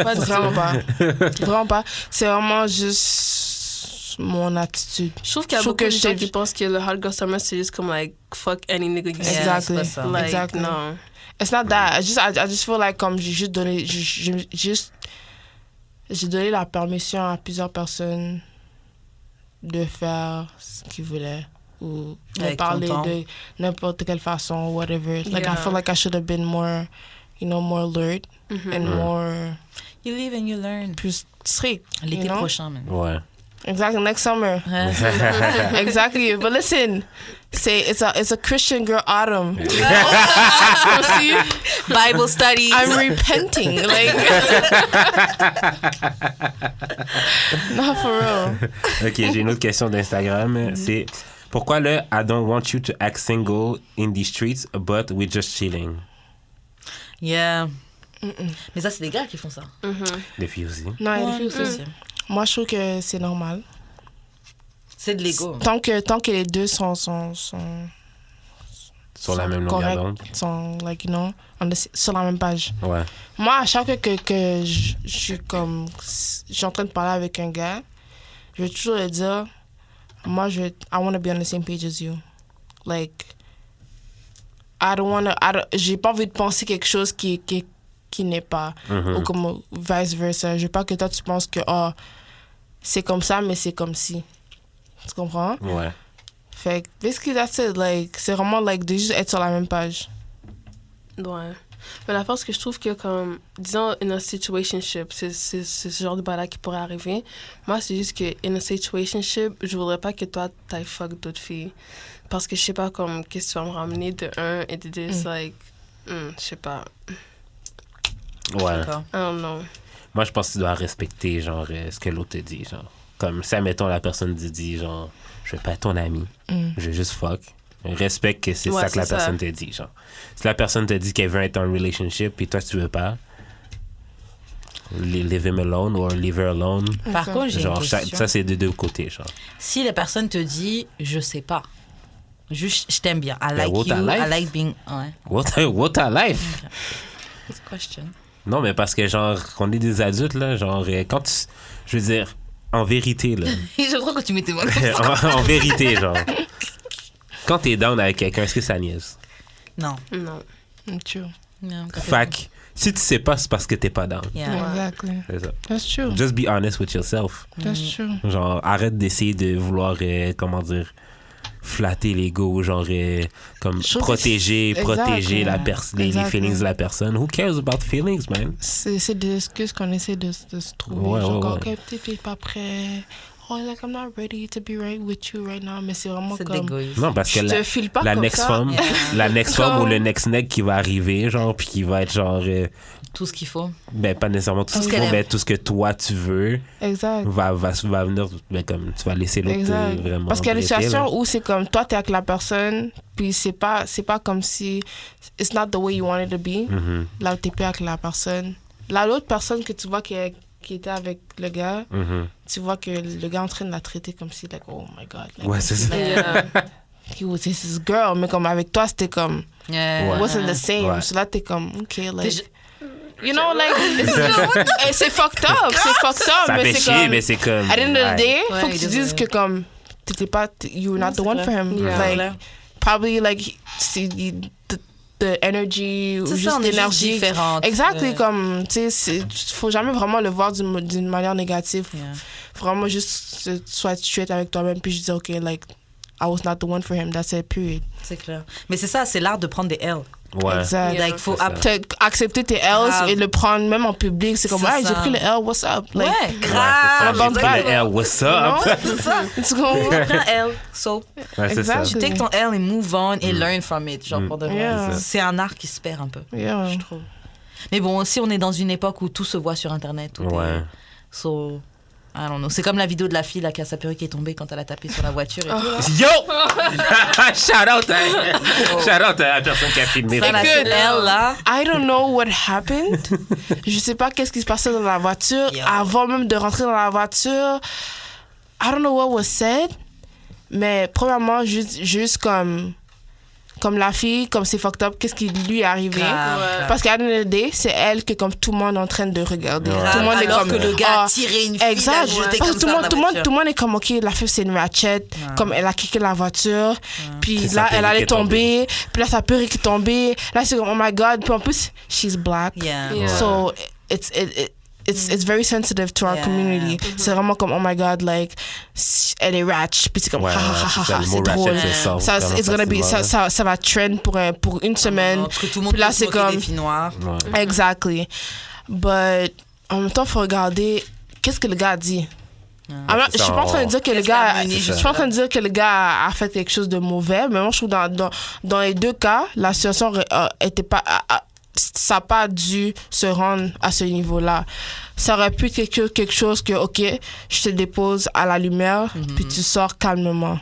Vraiment pas. C'est vraiment juste mon attitude. Je trouve qu'il y a beaucoup de gens qui pensent que le Hot Girl Summer, c'est juste comme like fuck any nigga you see. Exactly. Like, exactly. No. It's not that. I just feel like comme j'ai donné la permission à plusieurs personnes de faire ce qu'ils voulaient ou de parler de n'importe quelle façon, whatever. Like I feel like I should have been more, more alert and more. You live and you learn. Plus strict. L'été prochain, même. Ouais. Exactly, next summer. Exactly, but listen, it's a Christian girl autumn. Bible studies. I'm repenting, like. Not for real. Ok, j'ai une autre question d'Instagram. C'est pourquoi le I don't want you to act single in the streets, but we're just chilling. Yeah. Mais ça, c'est des gars qui font ça. Des filles aussi. Non, les filles aussi. Moi, je trouve que c'est normal. C'est de l'ego. Tant que les deux sont sur la même longueur d'onde. Sont, like, sur la même page. Ouais. Moi, à chaque fois que je suis en train de parler avec un gars, je vais toujours lui dire, moi, I want to be on the same page as you. Like, j'ai pas envie de penser quelque chose qui n'est pas. Ou comme vice versa. Je veux pas que toi, tu penses que, c'est comme ça, mais c'est comme si. Tu comprends? Ouais. Fait que, basically, that's it. Like, c'est vraiment, like, de juste être sur la même page. Ouais. Mais la force que je trouve que, comme, disons, in a situationship, c'est ce genre de balade qui pourrait arriver. Moi, c'est juste que, in a situationship, je voudrais pas que toi, t'ailles fuck d'autres filles. Parce que je sais pas, comme, qu'est-ce que tu vas me ramener de un et de deux, like, je sais pas. Ouais. I don't know. Moi, je pense que tu dois respecter, genre, ce que l'autre te dit, genre. Comme, si, admettons, la personne te dit, genre, je veux pas être ton ami, je veux juste fuck. Respecte que c'est ça que la personne te dit, genre. Si la personne te dit qu'elle veut être en relationship et toi, tu veux pas, leave him alone or leave her alone. Par contre, j'ai une question. Ça, c'est de deux côtés, genre. Si la personne te dit, je sais pas, juste, je t'aime bien, I like you, I like being... Ouais. What a life? Good question. Non, mais parce que, genre, on est des adultes, là, genre, quand tu... Je veux dire, en vérité, là... Je crois que tu mettais moi en vérité, genre... Quand t'es down avec quelqu'un, est-ce que ça niaise? Non. Non. True. Non, Fait que, si tu sais pas, c'est parce que t'es pas down. Yeah. Exactly. C'est ça. That's true. Just be honest with yourself. That's true. Genre, arrête d'essayer de vouloir, comment dire, flatter l'ego, genre, comme protéger les feelings de la personne. Who cares about feelings, man? C'est des excuses qu'on essaie de se trouver. Ouais, genre, ouais. OK, peut-être t'es pas prêt. Oh, like, I'm not ready to be right with you right now. Mais c'est vraiment C'est comme... d'égoïsme. Non, parce que Je te file pas la comme next ça. femme, la next femme ou Comme- le next neg qui va arriver, genre, puis qui va être genre, Tout ce qu'il faut. ben pas nécessairement tout ce Tout ce qu'il faut, qu'elle mais aime. tout ce que toi tu veux Exact. va venir, ben comme tu vas laisser l'autre Exact. vraiment. Parce qu'il y a des bretter, situations là. où c'est comme toi, t'es avec la personne, puis c'est pas comme si... It's not the way you want it to be. Mhm, Là, t'es plus avec la personne. Là, l'autre personne que tu vois qui était avec le gars, mhm. tu vois que le gars est en train de la traiter comme si, like, oh my God. Like, Ouais, c'est ça. Yeah. he was his girl. Mais comme avec toi, c'était comme... Yeah. Ouais. It wasn't the same. Ouais. So là, t'es comme, OK, like... Déjà- You know, like... c'est fucked up. C'est fucked up. Ça mais fait c'est chier, comme... mais c'est comme. At the end of the day, Ouais, faut que tu dises que comme... T'étais pas... You're not the one for him. Yeah. Like, probably, like, c'est the energy ou C'est juste ça, on est juste l'énergie. différentes. Exactly, comme, tu sais, faut jamais vraiment le voir d'une manière négative. Yeah. Vraiment juste soit straight avec toi-même, puis juste dire, OK, like, I was not the one for him, that's it, period. C'est clair. Mais c'est ça, c'est l'art de prendre des L. Ouais. Exact. Yeah. Like, faut C'est ça. Accepter tes L's Grave. et le prendre même en public, c'est comme, C'est ah, j'ai ça. pris le L, what's up? Like, Ouais, Ouais, grave. c'est ça. J'ai pris bad. le L, what's non, up? C'est ça. tu comprends? Prends L, so, Ouais, c'est ça. Exact. tu take ton L et move on et learn from it. Genre, pour de vrai. Yeah. C'est un art qui se perd un peu, Yeah. je trouve. Mais bon, aussi, on est dans une époque où tout se voit sur Internet. Tout Ouais. est... So, I don't know. C'est comme la vidéo de la fille là, qui a sa perruque qui est tombée quand elle a tapé sur la voiture et tout. là. Yo! Shout out à la personne qui a filmé. Ça, là, Écoute, c'est elle, là. I don't know what happened. Je sais pas qu'est-ce qui se passait dans la voiture. Yo. Avant même de rentrer dans la voiture, I don't know what was said. Mais premièrement, juste comme la fille, comme c'est fucked up, qu'est-ce qui lui est arrivé. Grave, Ouais. grave. Parce qu'à la day, c'est elle que comme tout le monde est en train de regarder. Ouais. Tout le monde est Alors comme que le gars a ah, tiré une fille, exact. l'a jetée Parce comme que ça dans la voiture. tout le monde est comme ok, la fille c'est une ratchet, comme elle a kické la voiture, puis Puis là sa elle perruque allait est tombée. tomber, puis là sa perruque est tombée, là c'est comme oh my god, puis en plus she's black, Yeah. Yeah. so it's very sensitive to our Yeah. community. C'est vraiment comme oh my god, like elle est ratchet, puis c'est comme Ouais, ha ha ha c'est ha ça, ha, le c'est mot drôle. ratchet, c'est ça. Ça, vraiment it's gonna be, facilement, ça va trend pour une semaine. Parce que tout le monde Puis là, peut se c'est moquer comme- des filles noires. Ouais. Exactly. But en même temps, il faut regarder qu'est-ce que le gars a dit. Je suis pas en train de dire que le Qu'est-ce qu'il a gars, mené je suis jusque pas en train là? de dire que le gars a fait quelque chose de mauvais, mais moi je trouve dans les deux cas, la situation était pas, ça n'a pas dû se rendre à ce niveau-là. Ça aurait pu être quelque chose que, ok, je te dépose à la lumière, puis tu sors calmement.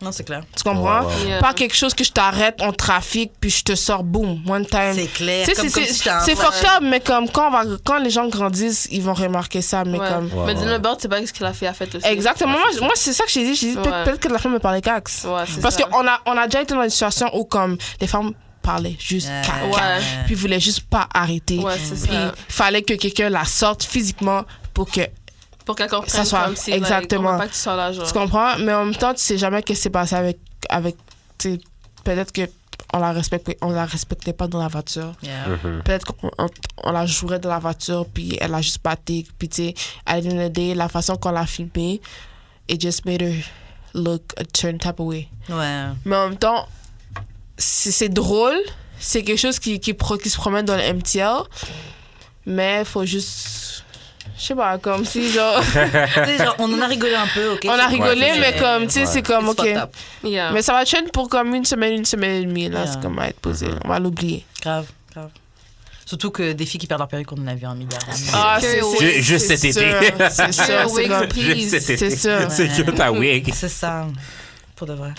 Non, c'est clair. Tu comprends? Ouais, ouais. Yeah. Pas quelque chose que je t'arrête en trafic, puis je te sors, boom, one time. C'est clair. Tu sais, Comme si j'étais un c'est vrai- fucked up, mais comme quand les gens grandissent, ils vont remarquer ça, mais Ouais. comme... Ouais, Mais ouais. d'une part, c'est pas ce que la fille a fait aussi. Exactement. Moi, c'est ça que j'ai dit. J'ai dit Ouais. peut-être que la femme me parlait cax. Ouais, c'est Parce ça. qu'on a déjà été dans une situation où comme les femmes parlaient juste caca. Ouais. Puis voulaient juste pas arrêter. Ouais, c'est Puis ça. il fallait que quelqu'un la sorte physiquement pour que Pour qu'elle comprenne ça soit comme si, exactement. Pas que tu sois là, genre. Tu comprends? Mais en même temps, tu sais jamais qu'est-ce qui s'est passé avec tu sais, peut-être que on la respectait pas dans la voiture. Peut-être qu'on la jouerait dans la voiture, puis elle a juste batté. Puis tu sais, à the end of the day, la façon qu'on l'a filmée, it just made her look a certain type of way. Ouais. Mais en même temps, c'est drôle. C'est quelque chose qui se promène dans le MTL. Mais il faut juste... Je sais pas, comme si genre... genre... On en a rigolé un peu, ok? On a rigolé, mais comme, tu sais, c'est comme, ok. Yeah. Mais ça va chaîne pour comme une semaine et demie, là. C'est comme à être posé. On va l'oublier. Grave. Surtout que des filles qui perdent leur perruque, on en a vu un milliard. Ah, c'est juste cet été. C'est sûr, c'est sûr. C'est que ta wig. C'est ça, pour de vrai.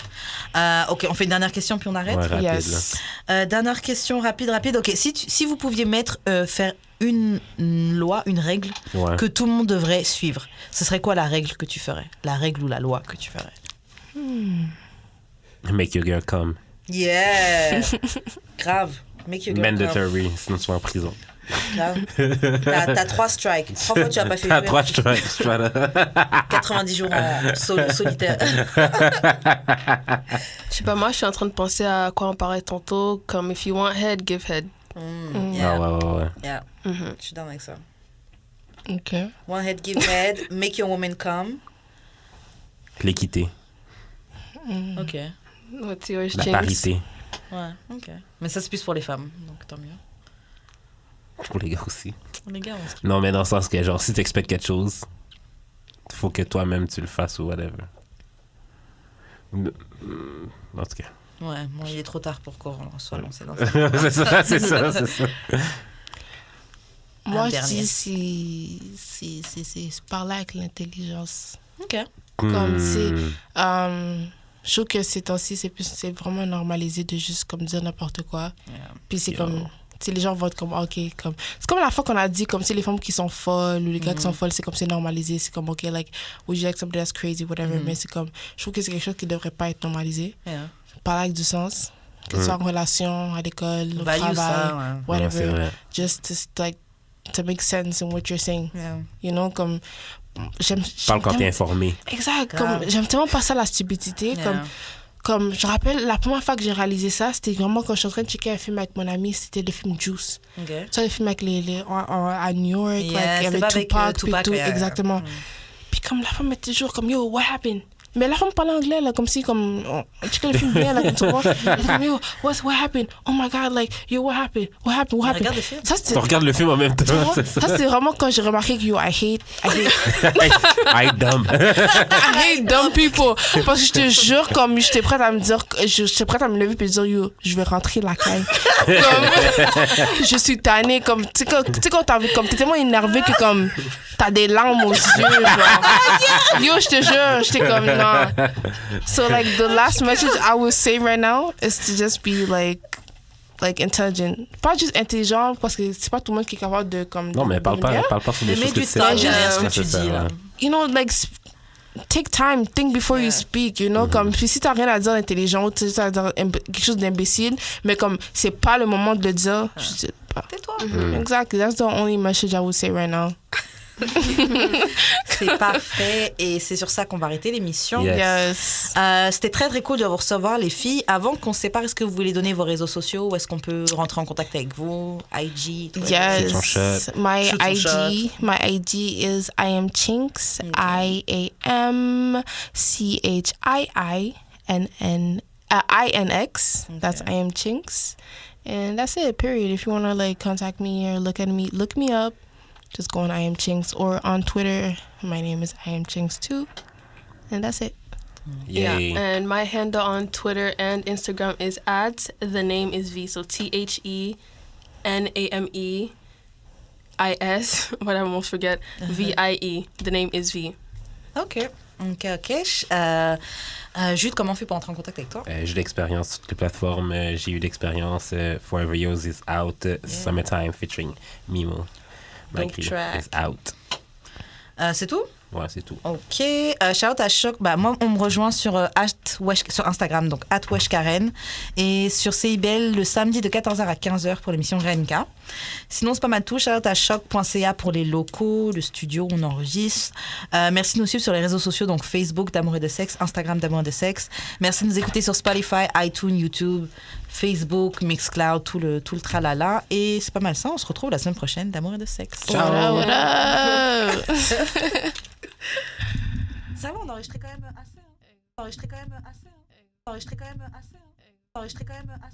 Ok, on fait une dernière question, puis on arrête. Ouais, rapide, Yes. Dernière question, rapide. Ok, si vous pouviez faire une loi, une règle que tout le monde devrait suivre, ce serait quoi la règle que tu ferais? La règle ou la loi que tu ferais? Make your girl come. Yeah! Grave. Make your girl come. Mandatory, sinon tu vas en prison. Grave. T'as 3 strikes. 3 fois tu n'as pas fait. T'as 3 strikes. 90 jours en solitaire. Je sais pas, moi, je suis en train de penser à quoi on parlait tantôt, comme if you want head, give head. Yeah. Ouais. Yeah. Je suis d'accord avec ça. OK. One head, give head. Make your woman come. L'équité. Ok. What's yours, La Jinx? parité. Ouais, ok. Mais ça, c'est plus pour les femmes, donc tant mieux. Pour les gars aussi. Les gars, on se kiffe. Non, mais dans le sens que, genre, si t'expectes quelque chose, faut que toi-même tu le fasses ou whatever. En tout cas. Ouais, bon, il est trop tard pour qu'on soit lancé dans ça. c'est ça. Moi, je dernier. dis c'est parler avec l'intelligence. Ok. Comme, tu sais, je trouve que ces temps-ci, c'est vraiment normalisé de juste comme dire n'importe quoi. Puis c'est comme, tu sais, les gens vont être comme, ok, comme... C'est comme la fois qu'on a dit, comme, c'est les femmes qui sont folles ou les gars qui sont folles, c'est comme, c'est normalisé. C'est comme, ok, like, would you like somebody that's crazy, whatever. Mais c'est comme, je trouve que c'est quelque chose qui devrait pas être normalisé. Parler avec du sens. Que ce soit en relation, à l'école, au Value travail, ça, whatever. Ouais, Just like, to make sense in what you're saying. Yeah. You know, comme... Parle quand t'es informé. Exact. Comme, j'aime tellement pas ça, la stupidité. Yeah. Comme, je rappelle, la première fois que j'ai réalisé ça, c'était vraiment quand je suis en train de checker un film avec mon ami, c'était le film Juice. Ok. Tu vois, le film avec à New York, Yeah, like, il y avait avec, Tupac, puis Tupac, tout, yeah. exactement. Puis comme la femme était toujours comme, yo, what happened? Mais la femme parlait anglais, là, comme si, comme, on checkait le film bien, là, comme tu vois. Elle était comme, yo, what happened? Oh my God, like, yo, what happened? What happened? Regarde le film. Ça, c'était... On regarde le film en même temps. Ça, c'est vraiment quand j'ai remarqué que, yo, I I dumb. I hate dumb people. Parce que je te jure, comme j'étais prête à me dire, j'étais prête à me lever et dire, yo, je vais rentrer la caille. Comme, je suis tannée, comme, tu sais, quand t'es tellement énervée que, comme, t'as des larmes aux yeux, genre. Yo, je te jure, j'étais comme, non. So, like, the last message I would say right now is to just be, like intelligent. Pas juste intelligent, parce que c'est pas tout le monde qui est capable de, comme... Non, mais parle pas sur des choses que tu sais. derrière ce que tu dis, là. You know, like, take time, think before you speak, you know, comme, puis si t'as rien à dire d'intelligent, tu as quelque chose d'imbécile, mais comme, c'est pas le moment de le dire, je dis pas. Tais-toi. Exactly, that's the only message I would say right now. C'est parfait et c'est sur ça qu'on va arrêter l'émission. Yes. C'était très très cool de vous recevoir les filles. Avant qu'on se sépare, est-ce que vous voulez donner vos réseaux sociaux ou est-ce qu'on peut rentrer en contact avec vous? IG, Twitter? Yes. My IG is I am Chinks. IAMCHIINX. That's I am Chinks. And that's it, period. If you want to like contact me or look me up. Just go on I am Chinks or on Twitter. My name is I am Chinks too. And that's it. Yay. Yeah, and my handle on Twitter and Instagram is @thenamesv. So THENAMEIS. What I almost forget. VIE. The name is V. Ok. Jude, comment on fait pour entrer en contact avec toi? J'ai de l'expérience sur toutes les plateformes. J'ai eu l'expérience. Forever Yours is out. Summertime featuring Mimo. My track. is out. C'est tout? Ouais, c'est tout. Ok. Shout à Choc. Bah, moi, on me rejoint sur sur Instagram, donc @weshkaren. Et sur CIBL, le samedi de 14h à 15h pour l'émission Renka. Sinon, c'est pas mal tout. Shout-out à choc.ca pour les locaux, le studio où on enregistre. Merci de nous suivre sur les réseaux sociaux, donc Facebook d'Amour et de Sexe, Instagram d'Amour et de Sexe. Merci de nous écouter sur Spotify, iTunes, YouTube, Facebook, Mixcloud, tout le tralala. Et c'est pas mal ça. On se retrouve la semaine prochaine d'Amour et de Sexe. Ciao! Ça va, on enregistrait quand même assez. On enregistrait quand même assez.